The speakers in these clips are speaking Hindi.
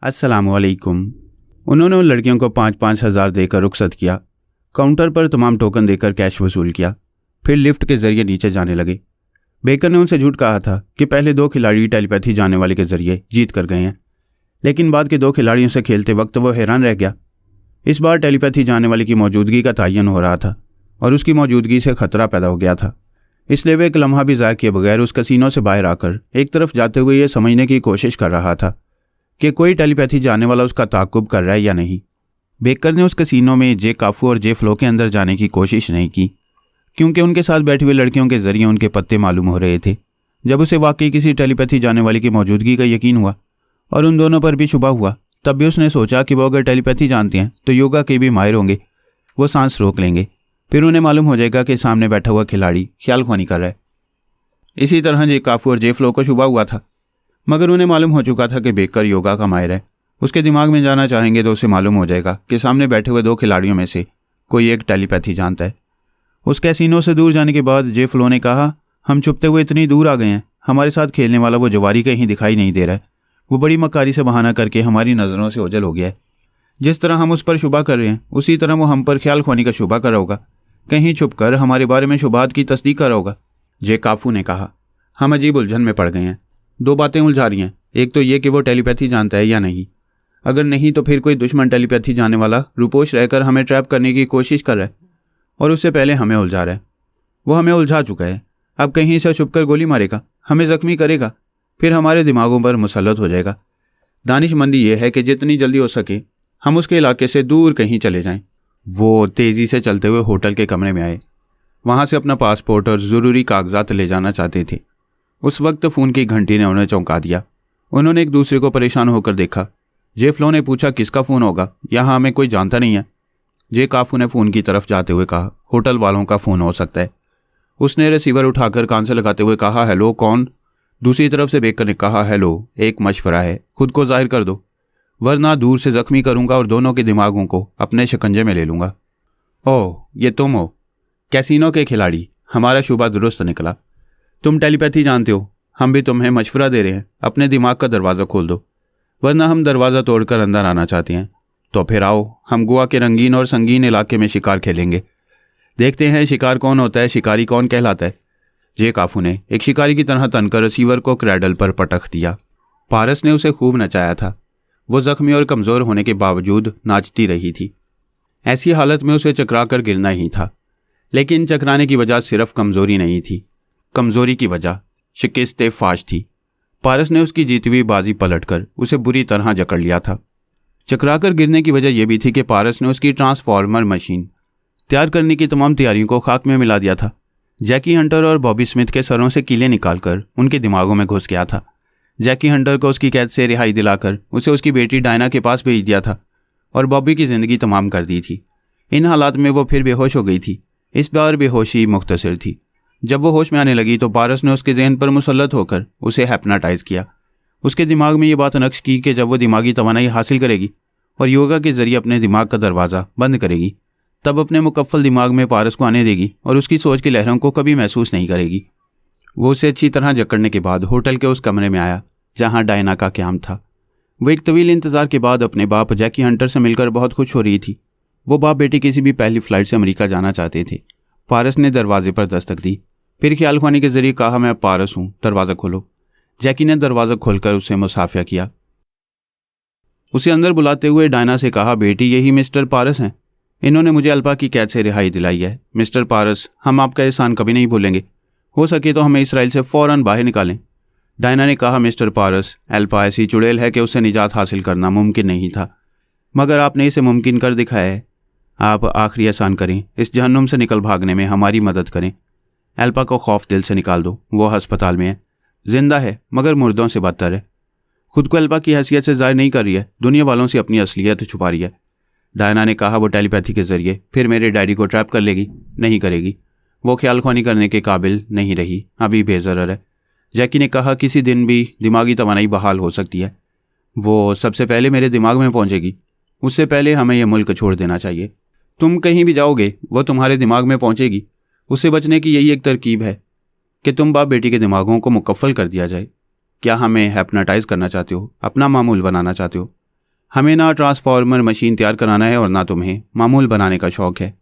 अस्सलामुअलैकुम। उन्होंने उन लड़कियों को 5,000 देकर रुखसत किया। काउंटर पर तमाम टोकन देकर कैश वसूल किया। फिर लिफ्ट के जरिए नीचे जाने लगे। बेकर ने उनसे झूठ कहा था कि पहले 2 खिलाड़ी टेलीपैथी जाने वाले के जरिए जीत कर गए हैं, लेकिन बाद के 2 खिलाड़ियों से खेलते वक्त वो हैरान रह गया। इस बार टेलीपैथी जाने वाले की मौजूदगी का तयन हो रहा था और उसकी मौजूदगी से खतरा पैदा हो गया था। इसलिए वे एक लम्हा भी ज़ाया किए बगैर उस कसीनो से बाहर आकर एक तरफ जाते हुए ये समझने की कोशिश कर रहा था कि कोई टेलीपैथी जाने वाला उसका ताक़ुब कर रहा है या नहीं। बेकर ने उस कसीनो में जे काफू और जे फ्लो के अंदर जाने की कोशिश नहीं की, क्योंकि उनके साथ बैठी हुई लड़कियों के जरिए उनके पत्ते मालूम हो रहे थे। जब उसे वाकई किसी टेलीपैथी जाने वाले की मौजूदगी का यकीन हुआ और उन दोनों पर भी शुबा हुआ, तब भी उसने सोचा कि वो अगर टेलीपैथी जानते हैं तो योगा के भी माहिर होंगे। वो सांस रोक लेंगे, फिर उन्हें मालूम हो जाएगा कि सामने बैठा हुआ खिलाड़ी ख्यालख्वानी कर रहा है। इसी तरह जे काफू और जे फ्लो को शुबा हुआ था, मगर उन्हें मालूम हो चुका था कि बेकर योगा का माहिर है। उसके दिमाग में जाना चाहेंगे तो उसे मालूम हो जाएगा कि सामने बैठे हुए 2 खिलाड़ियों में से कोई एक टेलीपैथी जानता है। उस कैसीनो से दूर जाने के बाद जे फ्लो ने कहा, हम छुपते हुए इतनी दूर आ गए हैं, हमारे साथ खेलने वाला वो जवारी कहीं दिखाई नहीं दे रहा है। वो बड़ी मक्कारी से बहाना करके हमारी नज़रों से ओझल हो गया है। जिस तरह हम उस पर शुबा कर रहे हैं उसी तरह वो हम पर ख्यालख्वानी का शुबा कर रहा होगा, कहीं छुप कर हमारे बारे में शुबात की तस्दीक कर रहा होगा। जे काफू ने कहा, हम अजीब उलझन में पड़ गए हैं। 2 बातें उलझा रही हैं। एक तो ये कि वो टेलीपैथी जानता है या नहीं, अगर नहीं तो फिर कोई दुश्मन टेलीपैथी जाने वाला रुपोश रहकर हमें ट्रैप करने की कोशिश कर रहा है और उससे पहले हमें उलझा रहा है। वो हमें उलझा चुका है, अब कहीं से छुपकर गोली मारेगा, हमें ज़ख्मी करेगा, फिर हमारे दिमागों पर मुसल्लत हो जाएगा। दानिशमंदी ये है कि जितनी जल्दी हो सके हम उसके इलाके से दूर कहीं चले जाएं। वो तेज़ी से चलते हुए होटल के कमरे में आए। वहाँ से अपना पासपोर्ट और ज़रूरी कागजात ले जाना चाहते थे। उस वक्त फ़ोन की घंटी ने उन्हें चौंका दिया। उन्होंने एक दूसरे को परेशान होकर देखा। जे फ्लो ने पूछा, किसका फ़ोन होगा? यहाँ हमें कोई जानता नहीं है। जे काफू ने फ़ोन की तरफ जाते हुए कहा, होटल वालों का फ़ोन हो सकता है। उसने रिसीवर उठाकर कान से लगाते हुए कहा, हेलो, कौन? दूसरी तरफ से बेकर ने कहा, हेलो, एक मशवरा है, खुद को जाहिर कर दो, वरना दूर से ज़ख्मी करूँगा और दोनों के दिमागों को अपने शिकंजे में ले लूँगा। ओह, ये तुम हो? कैसीनो के खिलाड़ी, हमारा शुबा दुरुस्त निकला। तुम टेलीपैथी जानते हो, हम भी तुम्हें मशवरा दे रहे हैं, अपने दिमाग का दरवाज़ा खोल दो, वरना हम दरवाज़ा तोड़कर अंदर आना चाहते हैं। तो फिर आओ, हम गोवा के रंगीन और संगीन इलाके में शिकार खेलेंगे। देखते हैं शिकार कौन होता है, शिकारी कौन कहलाता है। जे काफू ने एक शिकारी की तरह तनकर रिसीवर को क्रैडल पर पटक दिया। पारस ने उसे खूब नचाया था। वो जख्मी और कमज़ोर होने के बावजूद नाचती रही थी। ऐसी हालत में उसे चकरा कर गिरना ही था, लेकिन चकराने की वजह सिर्फ कमज़ोरी नहीं थी, कमज़ोरी की वजह शिकस्त फाश थी। पारस ने उसकी जीती हुई बाजी पलटकर उसे बुरी तरह जकड़ लिया था। चकराकर गिरने की वजह यह भी थी कि पारस ने उसकी ट्रांसफॉर्मर मशीन तैयार करने की तमाम तैयारियों को खाक में मिला दिया था। जैकी हंटर और बॉबी स्मिथ के सरों से कीले निकालकर उनके दिमागों में घुस गया था। जैकी हंटर को उसकी कैद से रिहाई दिलाकर उसे उसकी बेटी डायना के पास भेज दिया था और बॉबी की ज़िंदगी तमाम कर दी थी। इन हालात में वो फिर बेहोश हो गई थी। इस बार बेहोशी मुख्तसर थी। जब वो होश में आने लगी तो पारस ने उसके जहन पर मुसल्लत होकर उसे हैप्नाटाइज किया। उसके दिमाग में ये बात नक्श की कि जब वो दिमागी तवानाई हासिल करेगी और योगा के ज़रिए अपने दिमाग का दरवाज़ा बंद करेगी, तब अपने मुकफ्फल दिमाग में पारस को आने देगी और उसकी सोच की लहरों को कभी महसूस नहीं करेगी। वो उसे अच्छी तरह जकड़ने के बाद होटल के उस कमरे में आया जहाँ डायना का क़याम था। वो एक तवील इंतज़ार के बाद अपने बाप जैकी हंटर से मिलकर बहुत खुश हो रही थी। वो बाप बेटी किसी भी पहली फ़्लाइट से अमेरिका जाना चाहते थे। पारस ने दरवाजे पर दस्तक दी, फिर ख्यालख्वानी के ज़रिए कहा, मैं पारस हूँ, दरवाज़ा खोलो। जैकी ने दरवाज़ा खोलकर उससे मुसाफिया किया। उसे अंदर बुलाते हुए डायना से कहा, बेटी, यही मिस्टर पारस हैं। इन्होंने मुझे अल्पा की कैद से रिहाई दिलाई है। मिस्टर पारस, हम आपका एहसान कभी नहीं भूलेंगे। हो सके तो हमें इसराइल से फ़ौरन बाहर निकालें। डायना ने कहा, मिस्टर पारस, अल्पा ऐसी चुड़ैल है कि उससे निजात हासिल करना मुमकिन नहीं था, मगर आपने इसे मुमकिन कर दिखाया है। आप आखिरी एहसान करें, इस जहन्नुम से निकल भागने में हमारी मदद करें। अल्पा को खौफ दिल से निकाल दो। वो अस्पताल में है, जिंदा है मगर मुर्दों से बदतर है। खुद को अल्पा की हैसियत से ज़ाहिर नहीं कर रही है, दुनिया वालों से अपनी असलियत छुपा रही है। डायना ने कहा, वो टेलीपैथी के ज़रिए फिर मेरे डैडी को ट्रैप कर लेगी। नहीं करेगी, वो ख्यालख्वानी करने के काबिल नहीं रही, अभी बेज़रर है। जैकी ने कहा, किसी दिन भी दिमागी तवानाई बहाल हो सकती है। वो सबसे पहले मेरे दिमाग में पहुंचेगी, उससे पहले हमें यह मुल्क छोड़ देना चाहिए। तुम कहीं भी जाओगे वो तुम्हारे दिमाग में पहुंचेगी। उससे बचने की यही एक तरकीब है कि तुम बाप बेटी के दिमागों को मुकफ्फल कर दिया जाए। क्या हमें हैप्नाटाइज करना चाहते हो, अपना मामूल बनाना चाहते हो? हमें ना ट्रांसफार्मर मशीन तैयार कराना है और ना तुम्हें मामूल बनाने का शौक़ है।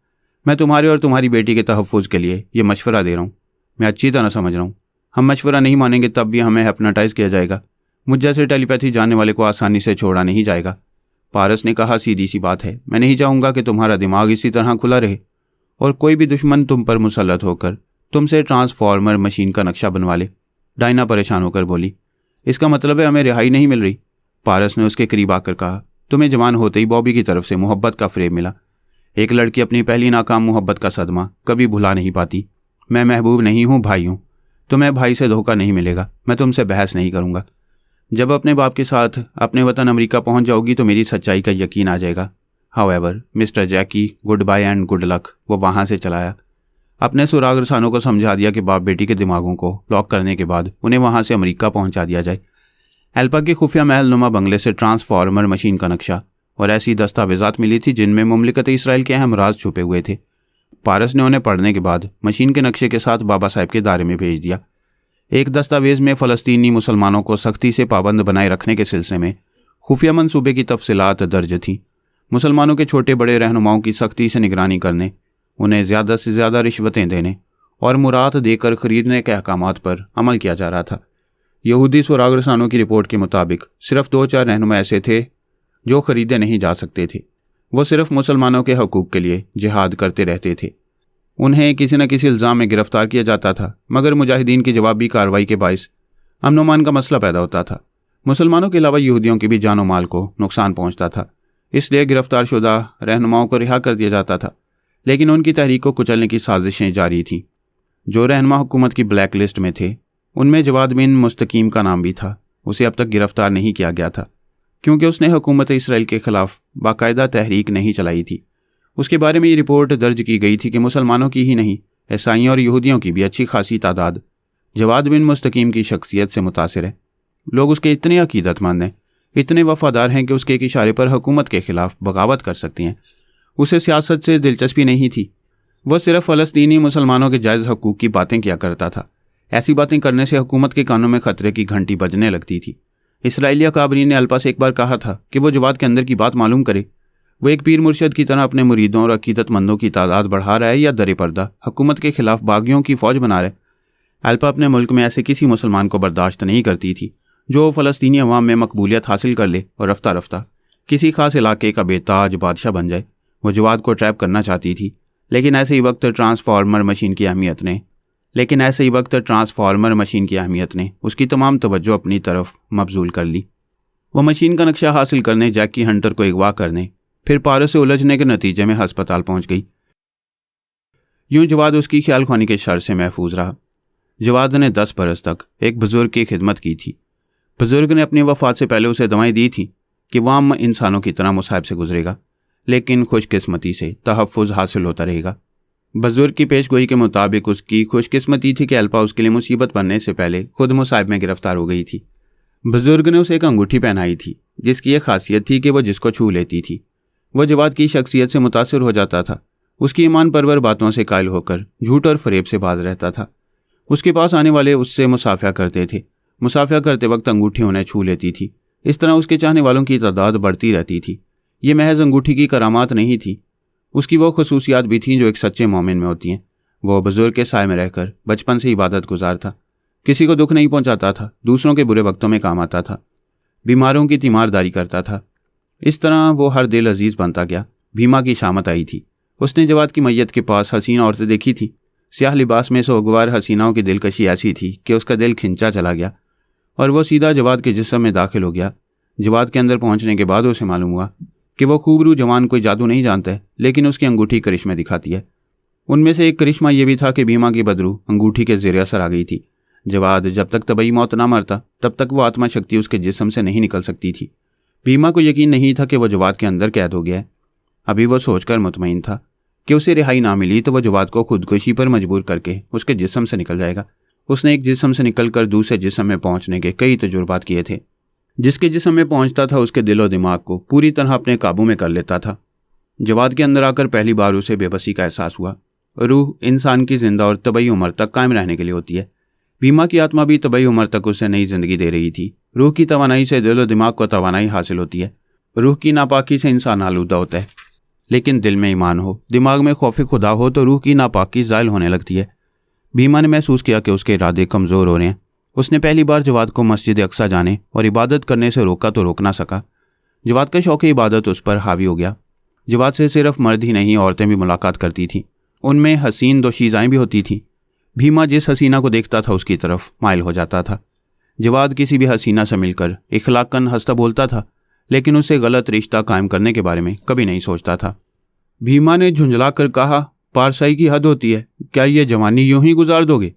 मैं तुम्हारे और तुम्हारी बेटी के तहफ़्फ़ुज़ के लिए ये मशवरा दे रहा हूँ। मैं अच्छी तरह समझ रहा हूँ, हम मशवरा नहीं मानेंगे तब भी हमें हिप्नोटाइज़ किया जाएगा। मुझ जैसे टेलीपैथी जानने वाले को आसानी से छोड़ा नहीं जाएगा। पारस ने कहा, सीधी सी बात है, मैं नहीं चाहूँगा कि तुम्हारा दिमाग इसी तरह खुला रहे और कोई भी दुश्मन तुम पर मुसल्लत होकर तुमसे ट्रांसफार्मर मशीन का नक्शा बनवा ले। डायना परेशान होकर बोली, इसका मतलब है हमें रिहाई नहीं मिल रही? पारस ने उसके करीब आकर कहा, तुम्हें जवान होते ही बॉबी की तरफ से मोहब्बत का फ्रेब मिला। एक लड़की अपनी पहली नाकाम मोहब्बत का सदमा कभी भुला नहीं पाती। मैं महबूब नहीं हूँ, भाई हूँ। तुम्हें भाई से धोखा नहीं मिलेगा। मैं तुमसे बहस नहीं करूँगा। जब अपने बाप के साथ अपने वतन अमेरिका पहुँच जाओगी तो मेरी सच्चाई का यकीन आ जाएगा। However mister Jackie, good bye and good luck. वो वहाँ से चलाया। अपने सुराग रसानों को समझा दिया कि बाप बेटी के दिमागों को लॉक करने के बाद उन्हें वहाँ से अमेरिका पहुँचा दिया जाए। एल्पा के खुफिया महल नुमा बंगले से ट्रांसफार्मर मशीन का नक्शा और ऐसी दस्तावेजात मिली थी जिनमें मुमलिकत इसराइल के अहम राज छुपे हुए थे। पारस ने उन्हें पढ़ने के बाद मशीन के नक्शे के साथ बाबा साहब के दायरे में भेज दिया। एक दस्तावेज में फ़लस्तीनी मुसलमानों को सख्ती से पाबंद बनाए रखने के सिलसिले में खुफिया मंसूबे की तफसीलात दर्ज थी। मुसलमानों के छोटे बड़े रहनुमाओं की सख्ती से निगरानी करने, उन्हें ज़्यादा से ज़्यादा रिश्वतें देने और मुराद देकर खरीदने के अहकामात पर अमल किया जा रहा था। यहूदी सुराग रसानों की रिपोर्ट के मुताबिक सिर्फ 2-4 रहनुमा ऐसे थे जो खरीदे नहीं जा सकते थे। वो सिर्फ मुसलमानों के हकूक़ के लिए जिहाद करते रहते थे। उन्हें किसी न किसी इल्ज़ाम में गिरफ्तार किया जाता था, मगर मुजाहिदीन की जवाबी कार्रवाई के बायस अमन व अमान का मसला पैदा होता था। मुसलमानों के अलावा यहूदियों की भी जान व माल को नुकसान पहुँचता था, इसलिए गिरफ्तार शुदा रहनुमाओं को रिहा कर दिया जाता था। लेकिन उनकी तहरीक को कुचलने की साजिशें जारी थीं। जो रहनुमा हुकूमत की ब्लैक लिस्ट में थे उनमें जवाद बिन मुस्तकीम का नाम भी था। उसे अब तक गिरफ्तार नहीं किया गया था क्योंकि उसने हुकूमत इसराइल के खिलाफ बाकायदा तहरीक नहीं चलाई थी। उसके बारे में ये रिपोर्ट दर्ज की गई थी कि मुसलमानों की ही नहीं, ईसाइयों और यहूदियों की भी अच्छी खासी तादाद जवाद बिन मुस्तकीम की शख्सियत से मुतासिर है। लोग उसके इतने अकीदतमंद हैं, इतने वफादार हैं कि उसके एक इशारे पर हुकूमत के खिलाफ बगावत कर सकती हैं। उसे सियासत से दिलचस्पी नहीं थी। वह सिर्फ फ़लस्तीनी मुसलमानों के जायज़ हकूक़ की बातें किया करता था। ऐसी बातें करने से हुकूमत के कानों में ख़तरे की घंटी बजने लगती थी। इसराइली अकाबरीन ने अल्पा से एक बार कहा था कि वो जवाद के अंदर की बात मालूम करे। वो एक पीर मुर्शद की तरह अपने मुरीदों और अकीदतमंदों की तादाद बढ़ा रहा है या दरे पर्दा हुकूमत के खिलाफ बागियों की फ़ौज बना रहा है। अल्पा अपने मुल्क में ऐसे किसी मुसलमान को बर्दाश्त नहीं करती थी जो फ़लस्तीनी अवाम में मकबूलियत हासिल कर ले और रफ्ता रफ्ता किसी खास इलाके का बेताज बादशाह बन जाए। वो जवाद को ट्रैप करना चाहती थी, लेकिन ऐसे ही वक्त ट्रांसफार्मर मशीन की अहमियत ने उसकी तमाम तवज्जो अपनी तरफ मबजूल कर ली। वो मशीन का नक्शा हासिल करने, जैकी हंटर को अगवा करने, फिर पारस से उलझने के नतीजे में हस्पताल पहुंच गई। यूं जवाद उसकी ख्याल ख्वानी के शर से महफूज रहा। जवाद ने 10 बरस तक एक बुजुर्ग की खिदमत की थी। बुजुर्ग ने अपनी वफात से पहले उसे दवाएं दी थी कि वह आम इंसानों की तरह मुसाइब से गुजरेगा, लेकिन खुशकिस्मती से तहफ़्फ़ुज़ हासिल होता रहेगा। बुजुर्ग की पेशगोई के मुताबिक उसकी खुशकिस्मती थी कि अल्पा उसके लिए मुसीबत बनने से पहले खुद मुसाइब में गिरफ्तार हो गई थी। बुजुर्ग ने उसे एक अंगूठी पहनाई थी जिसकी यह खासियत थी कि वह जिसको छू लेती थी वह जवाद की शख्सियत से मुतासिर हो जाता था। उसकी ईमान परवर बातों से कायल होकर झूठ और फरेब से बाज रहता था। उसके पास आने वाले उससे मुसाफिया करते थे। मुसाफिया करते वक्त अंगूठी उन्हें छू लेती थी। इस तरह उसके चाहने वालों की तादाद बढ़ती रहती थी। ये महज अंगूठी की करामात नहीं थी, उसकी वो खसूसियात भी थीं जो एक सच्चे मोमिन में होती हैं। वो बुजुर्ग के साए में रहकर बचपन से इबादत गुजार था। किसी को दुख नहीं पहुंचाता था, दूसरों के बुरे वक्तों में काम आता था, बीमारों की तीमारदारी करता था। इस तरह वो हर दिल अजीज़ बनता गया। भीमा की शामत आई थी। उसने जवाद की मैयत के पास हसीना औरतें देखी थी। स्याह लिबास में सोगवार हसीनाओं की दिलकशी ऐसी थी कि उसका दिल खिंचा चला गया और वो सीधा जवाद के जिस्म में दाखिल हो गया। जवाद के अंदर पहुंचने के बाद उसे मालूम हुआ कि वो खूबरू जवान कोई जादू नहीं जानता है, लेकिन उसकी अंगूठी करिश्मे दिखाती है। उनमें से एक करिश्मा ये भी था कि भीमा की बदरू अंगूठी के ज़ेरे असर आ गई थी। जवाद जब तक तबई मौत ना मरता तब तक वो आत्मा शक्ति उसके जिस्म से नहीं निकल सकती थी। भीमा को यकीन नहीं था कि वह जवाद के अंदर कैद हो गया है। अभी वो सोचकर मुतमईन था कि उसे रिहाई ना मिली तो वह जवाद को खुदकुशी पर मजबूर करके उसके जिस्म से निकल जाएगा। उसने एक जिस्म से निकलकर दूसरे जिस्म में पहुंचने के कई तजुर्बात किए थे। जिसके जिस्म में पहुंचता था उसके दिलो दिमाग को पूरी तरह अपने काबू में कर लेता था। जवाद के अंदर आकर पहली बार उसे बेबसी का एहसास हुआ। रूह इंसान की जिंदा और तबई उम्र तक कायम रहने के लिए होती है। भीमा की आत्मा भी तबई उम्र तक उसे नई जिंदगी दे रही थी। रूह की तवानाई से दिलो दिमाग को तवानाई हासिल होती है। रूह की नापाकी से इंसान आलूदा होता है, लेकिन दिल में ईमान हो, दिमाग में खौफ खुदा हो तो रूह की नापाकी ज़ायल होने लगती है। भीमा ने महसूस किया कि उसके इरादे कमज़ोर हो रहे हैं। उसने पहली बार जवाद को मस्जिद अक्सा जाने और इबादत करने से रोका तो रोक ना सका। जवाद का शौक़ इबादत उस पर हावी हो गया। जवाद से सिर्फ मर्द ही नहीं, औरतें भी मुलाकात करती थीं। उनमें हसीन दोशीज़ाएँ भी होती थीं। भीमा जिस हसीना को देखता था उसकी तरफ माइल हो जाता था। जवाद किसी भी हसीना से मिलकर इखलाकन हंसता बोलता था, लेकिन उससे गलत रिश्ता कायम करने के बारे में कभी नहीं सोचता था। भीमा ने झुंझला कर कहा, पारसाई की हद होती है, क्या ये जवानी यूं ही गुजार दोगे?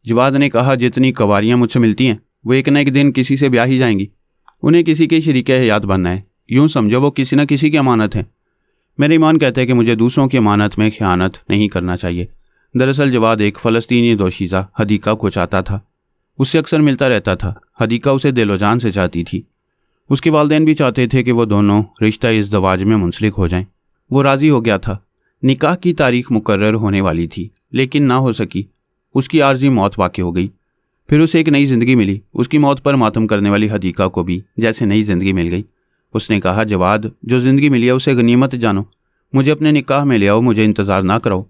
जवाद ने कहा, जितनी कवारियाँ मुझसे मिलती हैं वो एक न एक दिन किसी से ब्याह ही जाएंगी। उन्हें किसी के शरीक हयात बनना है। यूं समझो वो किसी न किसी की अमानत है। मेरा ईमान कहता है कि मुझे दूसरों की अमानत में ख़यानत नहीं करना चाहिए। दरअसल जवाद एक फ़लस्तीनी दोशीज़ा हदीका को चाहता था। उससे अक्सर मिलता रहता था। हदीका उसे दिलो जान से चाहती थी। उसके वालिदैन भी चाहते थे कि वो दोनों रिश्ता इज़्दवाज में मुंसलिक हो जाएं। वो राज़ी हो गया था। निकाह की तारीख मुकर्रर होने वाली थी, लेकिन ना हो सकी। उसकी आर्जी मौत वाक़ हो गई। फिर उसे एक नई ज़िंदगी मिली। उसकी मौत पर मातम करने वाली हदीका को भी जैसे नई ज़िंदगी मिल गई। उसने कहा, जवाद, जो ज़िंदगी मिली है उसे गनीमत जानो। मुझे अपने निकाह में ले आओ, मुझे इंतज़ार ना कराओ।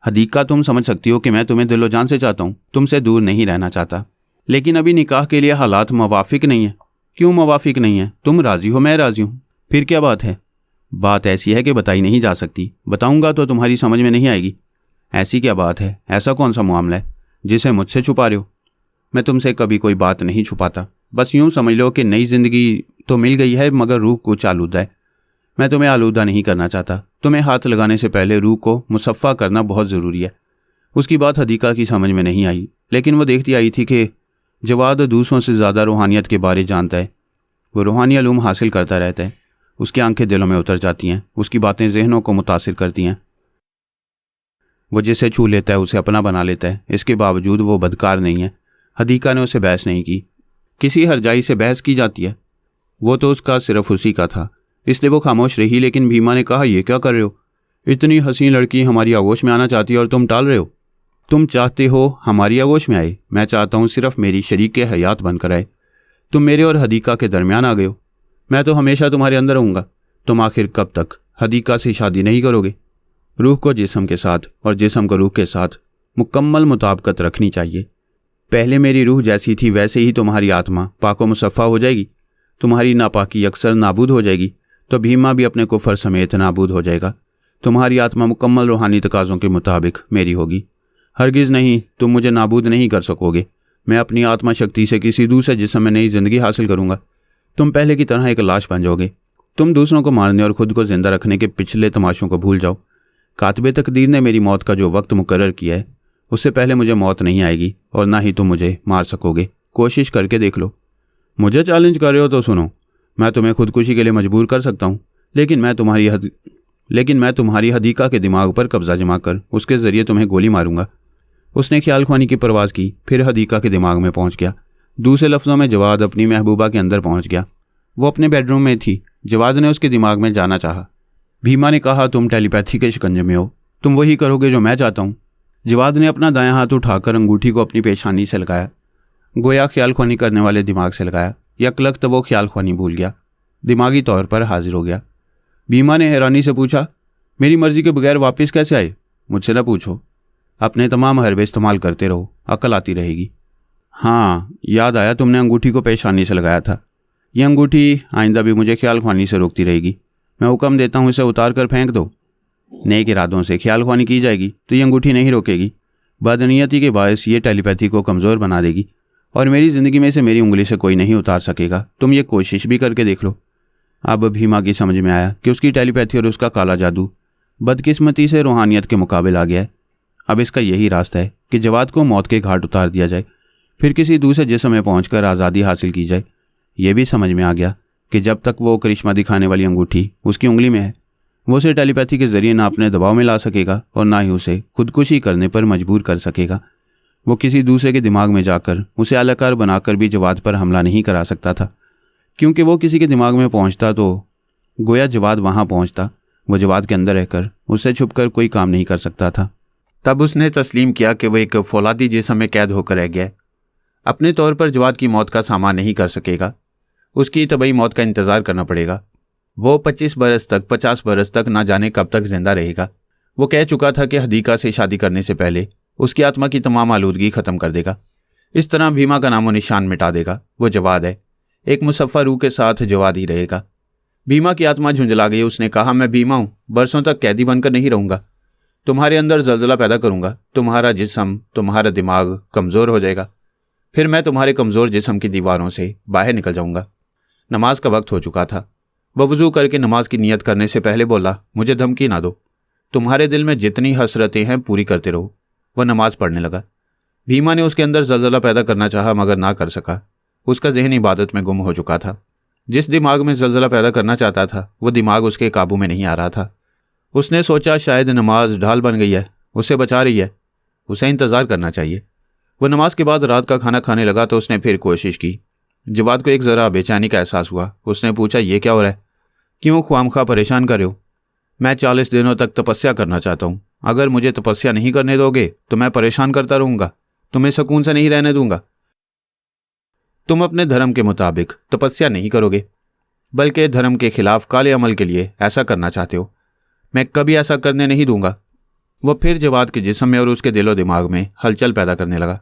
हदीका, तुम समझ सकती हो कि मैं तुम्हें दिलो जान से चाहता हूँ, तुमसे दूर नहीं रहना चाहता, लेकिन अभी निकाह के लिए हालात मवाफिक नहीं है। क्यों मवाफिक नहीं है? तुम राज़ी हो, मैं राज़ी हूँ। फिर क्या बात है? बात ऐसी है कि बताई नहीं जा सकती। बताऊँगा तो तुम्हारी समझ में नहीं आएगी। ऐसी क्या बात है? ऐसा कौन सा मामला है जिसे मुझसे छुपा रहे हो? मैं तुमसे कभी कोई बात नहीं छुपाता। बस यूँ समझ लो कि नई ज़िंदगी तो मिल गई है, मगर रूह कुछ आलूदा है। मैं तुम्हें आलूदा नहीं करना चाहता। तुम्हें हाथ लगाने से पहले रूह को मुसफ़ा करना बहुत ज़रूरी है। उसकी बात हदीका की समझ में नहीं आई, लेकिन वो देखती आई थी कि जवाद दूसरों से ज़्यादा रूहानियत के बारे जानता है। वो रूहानी इल्म हासिल करता रहता है। उसकी आंखें दिलों में उतर जाती हैं। उसकी बातें जहनों को मुतासिर करती हैं। वो जिसे छू लेता है उसे अपना बना लेता है। इसके बावजूद वो बदकार नहीं है। हदीका ने उसे बहस नहीं की। किसी हरजाई से बहस की जाती है? वो तो उसका सिर्फ उसी का था, इसलिए वो खामोश रही। लेकिन भीमा ने कहा, ये क्या कर रहे हो? इतनी हसीन लड़की हमारी आगोश में आना चाहती है और तुम टाल रहे हो। तुम चाहते हो हमारी आगोश में आए, मैं चाहता हूँ सिर्फ मेरी शरीक हयात बनकर आए। तुम मेरे और हदीका के दरमियान आ गए हो। मैं तो हमेशा तुम्हारे अंदर रहूँगा। तुम आखिर कब तक हदीका से शादी नहीं करोगे? रूह को जिस्म के साथ और जिस्म को रूह के साथ मुकम्मल मुताबिकत रखनी चाहिए। पहले मेरी रूह जैसी थी वैसे ही तुम्हारी आत्मा पाको मुसफ़ा हो जाएगी। तुम्हारी नापाकी अक्सर नाबूद हो जाएगी तो भीमा भी अपने कुफर समेत नाबूद हो जाएगा। तुम्हारी आत्मा मुकम्मल रूहानी तकाज़ों के मुताबिक मेरी होगी। हरगिज़ नहीं, तुम मुझे नाबूद नहीं कर सकोगे। मैं अपनी आत्मा शक्ति से किसी दूसरे जिस्म में नई ज़िंदगी हासिल करूँगा। तुम पहले की तरह एक लाश बन जाओगे। तुम दूसरों को मारने और ख़ुद को ज़िंदा रखने के पिछले तमाशों को भूल जाओ। कातिबे तकदीर ने मेरी मौत का जो वक्त मुकर्रर किया है, उससे पहले मुझे मौत नहीं आएगी और ना ही तुम मुझे मार सकोगे। कोशिश करके देख लो। मुझे चैलेंज कर रहे हो तो सुनो, मैं तुम्हें खुदकुशी के लिए मजबूर कर सकता हूँ, लेकिन मैं तुम्हारी हदीका के दिमाग पर कब्जा जमा कर उसके ज़रिए तुम्हें गोली मारूंगा। उसने ख्याल ख्वानी की परवाज़ की, फिर हदीका के दिमाग में पहुँच गया। दूसरे लफ्ज़ों में जवाद अपनी महबूबा के अंदर पहुँच गया। वो अपने बेडरूम में थी। जवाद ने उसके दिमाग में जाना चाहा। भीमा ने कहा, तुम टेलीपैथी के शिकंजे में हो। तुम वही करोगे जो मैं चाहता हूँ। जवाद ने अपना दायां हाथ उठाकर अंगूठी को अपनी पेशानी से लगाया, गोया ख्याल ख्वानी करने वाले दिमाग से लगाया। यकलख्त वो ख्याल ख्वानी भूल गया, दिमागी तौर पर हाजिर हो गया। भीमा ने हैरानी से पूछा, मेरी मर्जी के बगैर वापस कैसे आए? मुझसे ना पूछो। अपने तमाम हरबे इस्तेमाल करते रहो, अकल आती रहेगी। हाँ, याद आया, तुमने अंगूठी को पेशानी से लगाया था। यह अंगूठी आइंदा भी मुझे ख्याल ख्वानी से रोकती रहेगी। मैं हुक्म देता हूँ, इसे उतार कर फेंक दो। नेक इरादों से ख्याल ख्वानी की जाएगी तो ये अंगूठी नहीं रोकेगी। बदनीयती के बायस ये टेलीपैथी को कमज़ोर बना देगी और मेरी ज़िंदगी में से मेरी उंगली से कोई नहीं उतार सकेगा। तुम ये कोशिश भी करके देख लो। अब भीमा की समझ में आया कि उसकी टेलीपैथी और उसका काला जादू बदकिस्मती से रूहानियत के मुकाबले आ गया है। अब इसका यही रास्ता है कि जवाद को मौत के घाट उतार दिया जाए, फिर किसी दूसरे जिस्म में पहुँचकर आज़ादी हासिल की जाए। यह भी समझ में आ गया कि जब तक वो करिश्मा दिखाने वाली अंगूठी उसकी उंगली में है, वो उसे टेलीपैथी के ज़रिए ना अपने दबाव में ला सकेगा और ना ही उसे खुदकुशी करने पर मजबूर कर सकेगा। वो किसी दूसरे के दिमाग में जाकर उसे आलाकार बनाकर भी जवाद पर हमला नहीं करा सकता था, क्योंकि वो किसी के दिमाग में पहुंचता तो गोया जवाद वहां पहुंचता। वो जवाद के अंदर रहकर उससे छुपकर कोई काम नहीं कर सकता था। तब उसने तस्लीम किया कि वह एक फौलादी जिस्म में कैद होकर रह गया। अपने तौर पर जवाद की मौत का सामान नहीं कर सकेगा। उसकी तबई मौत का इंतज़ार करना पड़ेगा। वो 25 बरस तक 50 बरस तक ना जाने कब तक जिंदा रहेगा। वो कह चुका था कि हदीका से शादी करने से पहले उसकी आत्मा की तमाम आलूदगी खत्म कर देगा। इस तरह भीमा का नामो निशान मिटा देगा। वो जवाद है, एक मुसफ़ा रूह के साथ जवाद ही रहेगा। भीमा की आत्मा झुंझला गई। उसने कहा, मैं भीमा हूं, बरसों तक कैदी बनकर नहीं रहूंगा। तुम्हारे अंदर जलजला पैदा करूंगा। तुम्हारा जिस्म, तुम्हारा दिमाग कमज़ोर हो जाएगा। फिर मैं तुम्हारे कमज़ोर जिस्म की दीवारों से बाहर निकल जाऊंगा। नमाज का वक्त हो चुका था। वह वज़ू करके नमाज की नियत करने से पहले बोला, मुझे धमकी ना दो। तुम्हारे दिल में जितनी हसरतें हैं पूरी करते रहो। वह नमाज पढ़ने लगा। भीमा ने उसके अंदर जलजला पैदा करना चाहा मगर ना कर सका। उसका जहन इबादत में गुम हो चुका था। जिस दिमाग में जलजला पैदा करना चाहता था वो दिमाग उसके काबू में नहीं आ रहा था। उसने सोचा शायद नमाज ढाल बन गई है, उसे बचा रही है, उसे इंतज़ार करना चाहिए। वह नमाज के बाद रात का खाना खाने लगा तो उसने फिर कोशिश की। जवाद को एक ज़रा बेचैनी का एहसास हुआ। उसने पूछा, ये क्या हो रहा है? क्यों ख्वामखा परेशान कर रहे हो? मैं 40 दिनों तक तपस्या करना चाहता हूँ। अगर मुझे तपस्या नहीं करने दोगे तो मैं परेशान करता रहूँगा, तुम्हें सुकून से नहीं रहने दूंगा। तुम अपने धर्म के मुताबिक तपस्या नहीं करोगे बल्कि धर्म के खिलाफ काले अमल के लिए ऐसा करना चाहते हो। मैं कभी ऐसा करने नहीं दूंगा। वह फिर जवाद के जिस्म में और उसके दिलो दिमाग में हलचल पैदा करने लगा।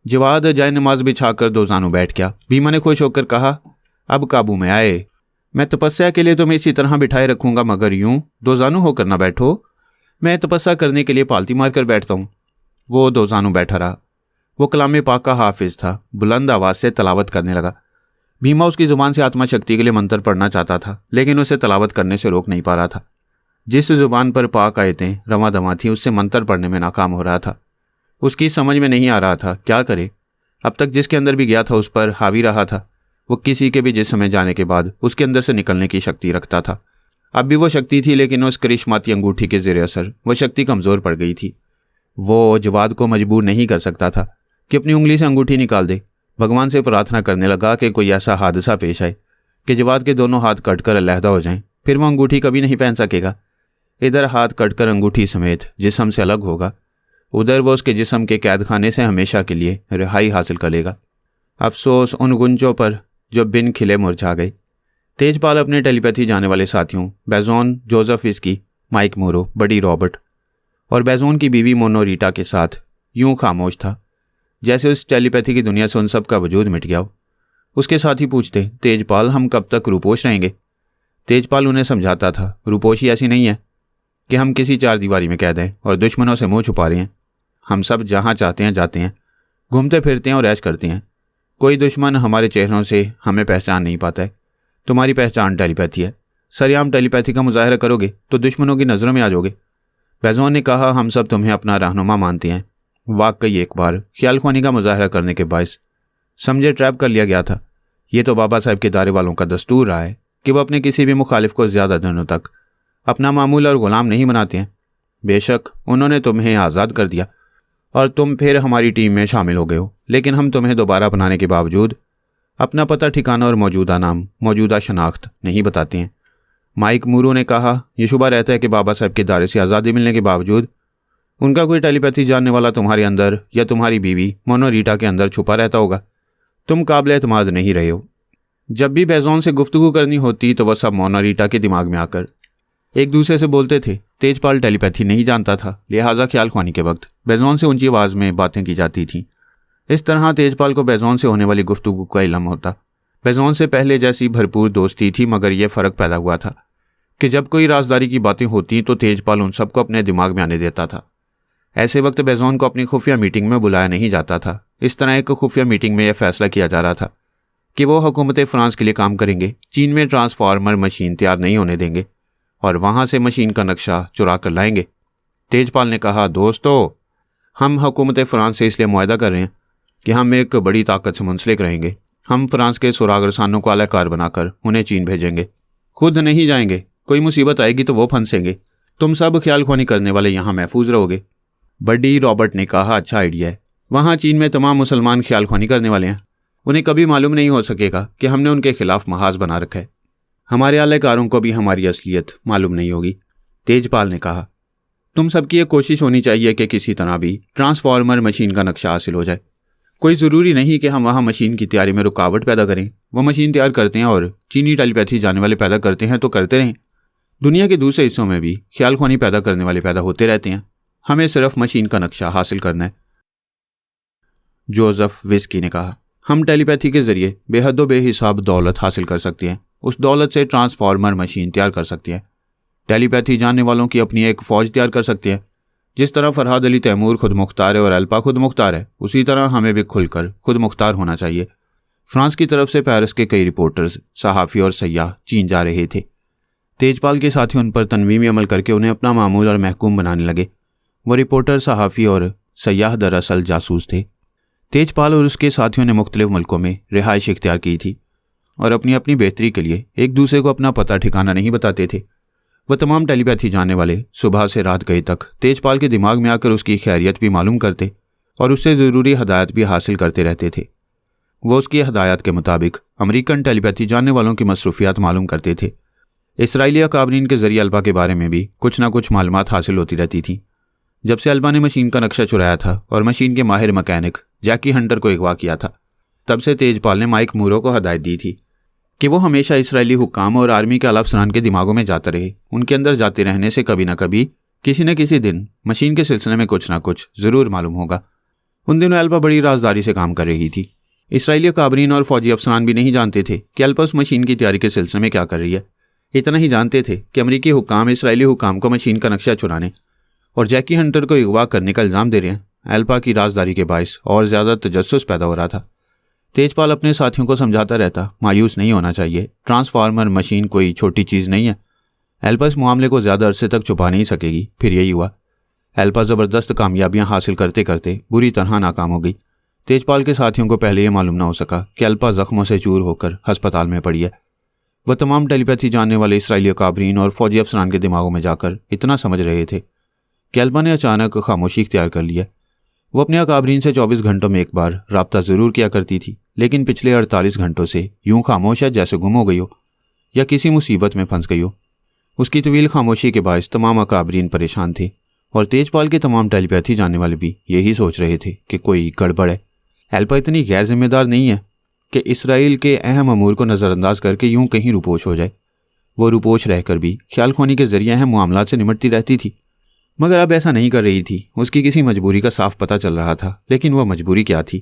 जवाद जाए नमाज बिछाकर दोजानू बैठ गया। भीमा ने खुश होकर कहा, अब काबू में आए। मैं तपस्या के लिए तुम्हें इसी तरह बिठाए रखूंगा मगर यूं दोजानू होकर ना बैठो। मैं तपस्या करने के लिए पालती मारकर बैठता हूँ। वो दोजानू बैठा रहा। वो कलाम पाक का हाफिज था। बुलंद आवाज़ से तलावत करने लगा। भीमा उसकी ज़ुबान से आत्मा शक्ति के लिए मंत्र पढ़ना चाहता था लेकिन उसे तलावत करने से रोक नहीं पा रहा था। जिस ज़ुबान पर पाक आयतें रवां दवां थी उससे मंत्र पढ़ने में नाकाम हो रहा था। उसकी समझ में नहीं आ रहा था क्या करे। अब तक जिसके अंदर भी गया था उस पर हावी रहा था। वो किसी के भी जिस्म में जाने के बाद उसके अंदर से निकलने की शक्ति रखता था। अब भी वो शक्ति थी लेकिन उस करिश्माती अंगूठी के ज़ेरे असर वह शक्ति कमज़ोर पड़ गई थी। वो जवाद को मजबूर नहीं कर सकता था कि अपनी उंगली से अंगूठी निकाल दे। भगवान से प्रार्थना करने लगा कि कोई ऐसा हादसा पेश आए कि जवाद के दोनों हाथ कटकर अलहदा हो जाएं, फिर वह अंगूठी कभी नहीं पहन सकेगा। इधर हाथ कटकर अंगूठी समेत जिस्म से अलग होगा, उधर वो उसके जिस्म के कैद खाने से हमेशा के लिए रिहाई हासिल कर लेगा। अफसोस उन गुंजों पर जो बिन खिले मुरझा गए। तेजपाल अपने टेलीपैथी जाने वाले साथियों बेजोन, जोसेफ इसकी, माइक मूरो, बडी रॉबर्ट और बेजोन की बीवी मोनोरीटा के साथ यूं खामोश था जैसे उस टेलीपैथी की दुनिया से उन सब का वजूद मिट गया हो। उसके साथी पूछते, तेजपाल हम कब तक रूपोश रहेंगे? तेजपाल उन्हें समझाता था, रूपोशी ऐसी नहीं है कि हम किसी चार दीवारी में कैद हैं और दुश्मनों से मुंह छुपा रहे हैं। हम सब जहाँ चाहते हैं जाते हैं, घूमते फिरते हैं और ऐश करते हैं। कोई दुश्मन हमारे चेहरों से हमें पहचान नहीं पाता है। तुम्हारी पहचान टेलीपैथी है। सरेआम टेलीपैथी का मुजाहरा करोगे तो दुश्मनों की नज़रों में आ जाओगे। बेजोन ने कहा, हम सब तुम्हें अपना रहनुमा मानते हैं। वाकई एक बार ख्याल ख्वानी का मुजाहरा करने के बायस समझे ट्रैप कर लिया गया था। ये तो बाबा साहब के दारे वालों का दस्तूर रहा है कि वह अपने किसी भी मुखालिफ को ज़्यादा दिनों तक अपना मामूल और ग़ुलाम नहीं बनाते हैं। बेशक उन्होंने तुम्हें आज़ाद कर दिया और तुम फिर हमारी टीम में शामिल हो गए हो, लेकिन हम तुम्हें दोबारा अपनाने के बावजूद अपना पता ठिकाना और मौजूदा नाम, मौजूदा शनाख्त नहीं बताते हैं। माइक मूरो ने कहा, यह शुबा रहता है कि बाबा साहब के दायरे से आज़ादी मिलने के बावजूद उनका कोई टेलीपैथी जानने वाला तुम्हारे अंदर या तुम्हारी बीवी मोनोरीटा के अंदर छुपा रहता होगा। तुम काबिल एतमाद नहीं रहे हो। जब भी बेजोन से गुफ्तगू करनी होती तो वह सब मोनोरीटा के दिमाग में आकर एक दूसरे से बोलते थे। तेजपाल टेलीपैथी नहीं जानता था, लिहाजा ख्याल ख्वानी के वक्त बेजोन से ऊंची आवाज़ में बातें की जाती थीं। इस तरह तेजपाल को बेजोन से होने वाली गुफ्तगू का इल्म होता। बेजोन से पहले जैसी भरपूर दोस्ती थी मगर यह फ़र्क पैदा हुआ था कि जब कोई राजदारी की बातें होती तो तेजपाल उन सबको अपने दिमाग में आने देता था। ऐसे वक्त बेजोन को अपनी खुफिया मीटिंग में बुलाया नहीं जाता था। इस तरह एक खुफिया मीटिंग में यह फैसला किया जा रहा था कि वो हुकूमत फ़्रांस के लिए काम करेंगे, चीन में ट्रांसफार्मर मशीन तैयार नहीं होने देंगे और वहाँ से मशीन का नक्शा चुरा कर लाएंगे। तेजपाल ने कहा, दोस्तों हम हुकूमत फ़्रांस से इसलिए मुआहदा कर रहे हैं कि हम एक बड़ी ताकत से मुंसलिक रहेंगे। हम फ्रांस के सुराग रसानों को अलाकार बनाकर उन्हें चीन भेजेंगे। खुद नहीं जाएंगे, कोई मुसीबत आएगी तो वो फंसेंगे। तुम सब ख्याल ख्वानी करने वाले यहाँ महफूज रहोगे। बडी रॉबर्ट ने कहा, अच्छा आइडिया है। वहाँ चीन में तमाम मुसलमान ख्याल ख्वानी करने वाले हैं। उन्हें कभी मालूम नहीं हो सकेगा कि हमने उनके खिलाफ महाज बना रखा है। हमारे आलाकारों को भी हमारी असलियत मालूम नहीं होगी। तेजपाल ने कहा, तुम सबकी ये कोशिश होनी चाहिए कि किसी तरह भी ट्रांसफार्मर मशीन का नक्शा हासिल हो जाए। कोई ज़रूरी नहीं कि हम वहाँ मशीन की तैयारी में रुकावट पैदा करें। वो मशीन तैयार करते हैं और चीनी टेलीपैथी जानने वाले पैदा करते हैं तो करते रहें। दुनिया के दूसरे हिस्सों में भी ख्याल ख्वानी पैदा करने वाले पैदा होते रहते हैं। हमें सिर्फ मशीन का नक्शा हासिल करना है। जोसेफ विस्की ने कहा, हम टेलीपैथी के जरिए बेहद बेहिसाब दौलत हासिल कर सकते हैं। उस दौलत से ट्रांसफार्मर मशीन तैयार कर सकते हैं। टेलीपैथी जानने वालों की अपनी एक फ़ौज तैयार कर सकते हैं। जिस तरह फरहाद अली तैमूर खुद मुख्तार है और अल्पा खुद मुख्तार है, उसी तरह हमें भी खुलकर खुद मुख्तार होना चाहिए। फ्रांस की तरफ से पेरिस के कई रिपोर्टर्स, सहाफ़ी और सयाह चीन जा रहे थे। तेजपाल के साथी उन पर तनवीमी अमल करके उन्हें अपना मामूल और महकूम बनाने लगे। वो रिपोर्टर, सहाफ़ी और सयाह दरअसल जासूस थे। तेजपाल और उसके साथियों ने मुख्तलिफ मुल्कों में रिहाइश इख्तियार की थी और अपनी अपनी बेहतरी के लिए एक दूसरे को अपना पता ठिकाना नहीं बताते थे। वह तमाम टेलीपैथी जानने वाले सुबह से रात गए तक तेजपाल के दिमाग में आकर उसकी खैरियत भी मालूम करते और उससे ज़रूरी हदायत भी हासिल करते रहते थे। वो उसकी हदायत के मुताबिक अमेरिकन टेलीपैथी जानने वालों की मसरूफियात मालूम करते थे। इसराइली अकाबरीन के ज़रिए अल्पा के बारे में भी कुछ ना कुछ मालूमात हासिल होती रहती थी। जब से अल्पा ने मशीन का नक्शा चुराया था और मशीन के माहिर मैकेनिक जैकी हंटर को अगवा किया था, तब से तेजपाल ने माइक मूरो को हदायत दी थी कि वो हमेशा इसराइली हुक्काम और आर्मी के आला अफसरान के दिमागों में जाते रहे। उनके अंदर जाते रहने से कभी ना कभी किसी न किसी दिन मशीन के सिलसिले में कुछ ना कुछ ज़रूर मालूम होगा। उन दिनों अल्पा बड़ी राजदारी से काम कर रही थी। इसराइली काबरीन और फौजी अफसरान भी नहीं जानते थे कि अल्पा उस मशीन की तैयारी के सिलसिले में क्या कर रही है। इतना ही जानते थे कि अमरीकी हुक्काम इसराइली हुक्काम को मशीन का नक्शा चुराने और जैकी हंटर को अगवा करने का इल्ज़ाम दे रहे हैं। अल्पा की राजदारी के बायस और ज़्यादा तजस्सुस पैदा हो रहा था। तेजपाल अपने साथियों को समझाता रहता, मायूस नहीं होना चाहिए, ट्रांसफार्मर मशीन कोई छोटी चीज़ नहीं है। अल्पा इस मामले को ज़्यादा अरसे तक छुपा नहीं सकेगी। फिर यही हुआ। अल्पा ज़बरदस्त कामयाबियां हासिल करते करते बुरी तरह नाकाम हो गई। तेजपाल के साथियों को पहले ये मालूम ना हो सका कि अल्पा ज़ख्मों से चूर होकर अस्पताल में पड़ी है। वह तमाम टेलीपैथी जानने वाले इसराइली काबरीन और फौजी अफसरान के दिमागों में जाकर इतना समझ रहे थे कि अल्पा ने अचानक खामोशी इख्तियार कर लिया। वो अपने अकाबरीन से 24 घंटों में एक बार राब्ता ज़रूर किया करती थी, लेकिन पिछले 48 घंटों से यूं खामोश है जैसे गुम हो गई हो या किसी मुसीबत में फंस गई हो। उसकी तवील खामोशी के बायस तमाम अकाबरीन परेशान थे और तेजपाल के तमाम टेलीपैथी जानने वाले भी यही सोच रहे थे कि कोई गड़बड़ है। अल्पा इतनी गैर जिम्मेदार नहीं है कि इसराइल के अहम अमूर को नज़रअंदाज करके यूं कहीं रुपोश हो जाए। वो रुपोश रहकर भी ख्याल ख्वानी के जरिए अहम मामलात से निमटती रहती थी, मगर अब ऐसा नहीं कर रही थी। उसकी किसी मजबूरी का साफ पता चल रहा था, लेकिन वह मजबूरी क्या थी?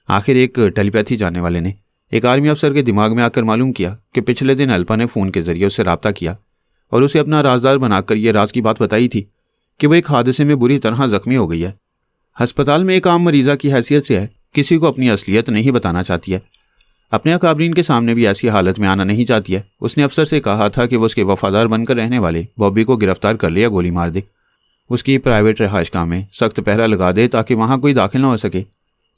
आखिर एक टेलीपैथी जानने वाले ने एक आर्मी अफसर के दिमाग में आकर मालूम किया कि पिछले दिन अल्पा ने फ़ोन के जरिए उससे रब्ता किया और उसे अपना राजदार बनाकर यह राज की बात बताई थी कि वह एक हादसे में बुरी तरह जख्मी हो गई है। अस्पताल में एक आम मरीज़ा की हैसियत से है, किसी को अपनी असलियत नहीं बताना चाहती है, अपने अकाबरीन के सामने भी ऐसी हालत में आना नहीं चाहती है। उसने अफसर से कहा था कि वो उसके वफादार बनकर रहने वाले बॉबी को गिरफ्तार कर ले या गोली मार दे, उसकी प्राइवेट रहायशगाह में सख्त पहरा लगा दे ताकि वहाँ कोई दाखिल ना हो सके।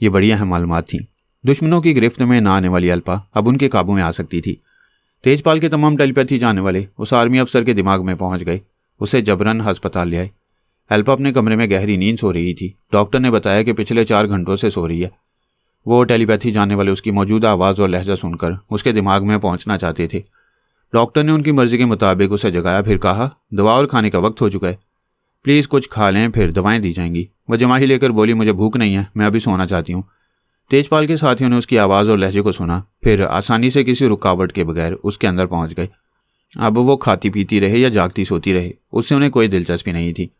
ये बड़ी अहम मालूमात थी। दुश्मनों की गिरफ्त में ना आने वाली अल्पा अब उनके काबू में आ सकती थी। तेजपाल के तमाम टेलीपैथी जानने वाले उस आर्मी अफसर के दिमाग में पहुंच गए। उसे जबरन अस्पताल ले आए। अल्पा अपने कमरे में गहरी नींद सो रही थी। डॉक्टर ने बताया कि पिछले 4 घंटों से सो रही है। वो टेलीपैथी जानने वाले उसकी मौजूदा आवाज़ और लहजा सुनकर उसके दिमाग में पहुंचना चाहते थे। डॉक्टर ने उनकी मर्जी के मुताबिक उसे जगाया, फिर कहा, दवा और खाने का वक्त हो चुका है, प्लीज़ कुछ खा लें, फिर दवाएं दी जाएंगी। वह जमाही लेकर बोली, मुझे भूख नहीं है, मैं अभी सोना चाहती हूँ। तेजपाल के साथियों ने उसकी आवाज़ और लहजे को सुना, फिर आसानी से किसी रुकावट के बगैर उसके अंदर पहुँच गए। अब वो खाती पीती रहे या जागती सोती रहे, उससे उन्हें कोई दिलचस्पी नहीं थी।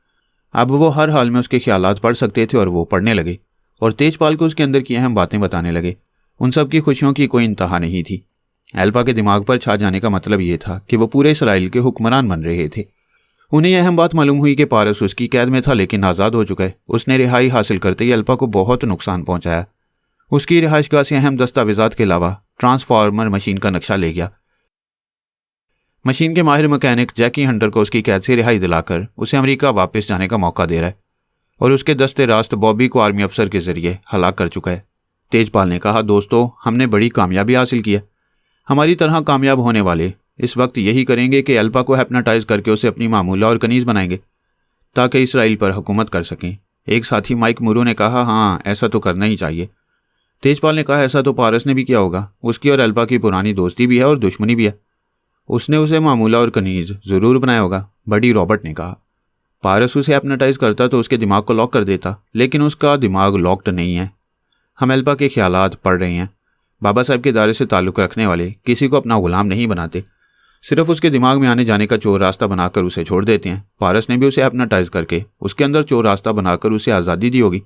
अब वो हर हाल में उसके ख्यालात पढ़ सकते थे और वो पढ़ने लगे और तेजपाल को उसके अंदर की अहम बातें बताने लगे। उन सब की खुशियों की कोई इंतहा नहीं थी। अल्पा के दिमाग पर छा जाने का मतलब ये था कि वो पूरे इसराइल के हुक्मरान बन रहे थे। उन्हें यह अहम बात मालूम हुई कि पारस उसकी कैद में था लेकिन आज़ाद हो चुका है। उसने रिहाई हासिल करते ही अल्पा को बहुत नुकसान पहुंचाया। उसकी रिहाइशगाह से अहम दस्तावेजात के अलावा ट्रांसफार्मर मशीन का नक्शा ले गया। मशीन के माहिर मैकेनिक जैकी हंटर को उसकी कैद से रिहाई दिलाकर उसे अमेरिका वापस जाने का मौका दे रहा है और उसके दस्ते रास्त बॉबी को आर्मी अफसर के जरिए हलाक कर चुका है। तेजपाल ने कहा, दोस्तों, हमने बड़ी कामयाबी हासिल की है। हमारी तरह कामयाब होने वाले इस वक्त यही करेंगे कि अल्पा को हिप्नोटाइज करके उसे अपनी मामूला और कनीज़ बनाएंगे ताकि इसराइल पर हुकूमत कर सकें। एक साथी माइक मूरो ने कहा, हाँ, ऐसा तो करना ही चाहिए। तेजपाल ने कहा, ऐसा तो पारस ने भी किया होगा। उसकी और अल्पा की पुरानी दोस्ती भी है और दुश्मनी भी है। उसने उसे मामूला और कनीज़ ज़रूर बनाया होगा। बडी रॉबर्ट ने कहा, पारस उसे हिप्नोटाइज करता तो उसके दिमाग को लॉक कर देता, लेकिन उसका दिमाग लॉक्ड नहीं है। हम एल्पा के ख्यालात पढ़ रहे हैं। बाबा साहब के दायरे से ताल्लुक़ रखने वाले किसी को अपना गुलाम नहीं बनाते, सिर्फ उसके दिमाग में आने जाने का चोर रास्ता बनाकर उसे छोड़ देते हैं। पारस ने भी उसे हिप्नोटाइज करके उसके अंदर चोर रास्ता बनाकर उसे आज़ादी दी होगी।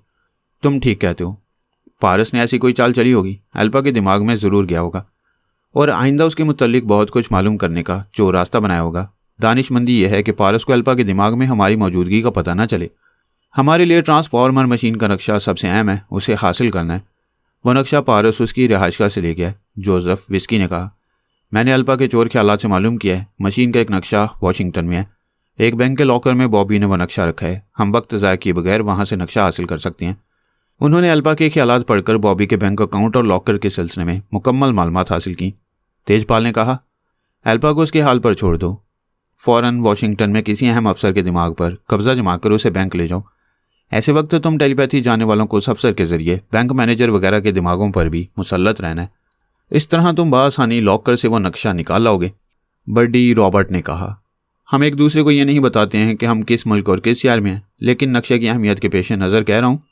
तुम ठीक कहते हो, पारस ने ऐसी कोई चाल चली होगी, एल्पा के दिमाग में ज़रूर गया होगा और आइंदा उसके मुतल्लिक बहुत कुछ मालूम करने का चोर रास्ता बनाया होगा। दानिशमंदी यह है कि पारस को एल्पा के दिमाग में हमारी मौजूदगी का पता न चले। हमारे लिए ट्रांसफॉर्मर मशीन का नक्शा सबसे अहम है, उसे हासिल करना है। वह नक्शा पारस उसकी रिहाइशगाह से ले गया। जोसेफ विस्की ने कहा, मैंने एल्पा के चोर ख्यालात से मालूम किया है, मशीन का एक नक्शा वॉशिंगटन में है। एक बैंक के लॉकर में बॉबी ने वह नक्शा रखा है। हम वक्त ज़ाया किए बगैर वहाँ से नक्शा हासिल कर सकते हैं। उन्होंने एल्पा के ख्यालात पढ़कर बॉबी के बैंक अकाउंट और लॉकर के सिलसिले में मुकम्मल मालूमात हासिल की। तेजपाल ने कहा, एल्पा को उसके हाल पर छोड़ दो। फ़ौरन वॉशिंगटन में किसी अहम अफसर के दिमाग पर कब्जा जमा कर उसे बैंक ले जाओ। ऐसे वक्त तुम टेलीपैथी जानने वालों को उस अफसर के जरिए बैंक मैनेजर वगैरह के दिमागों पर भी मुसल्लत रहना है। इस तरह तुम बआसानी लॉकर से वो नक्शा निकाल लाओगे। बर्डी रॉबर्ट ने कहा, हम एक दूसरे को ये नहीं बताते हैं कि हम किस मुल्क और किस शहर में हैं, लेकिन नक्शे की अहमियत के पेश नज़र कह रहा हूँ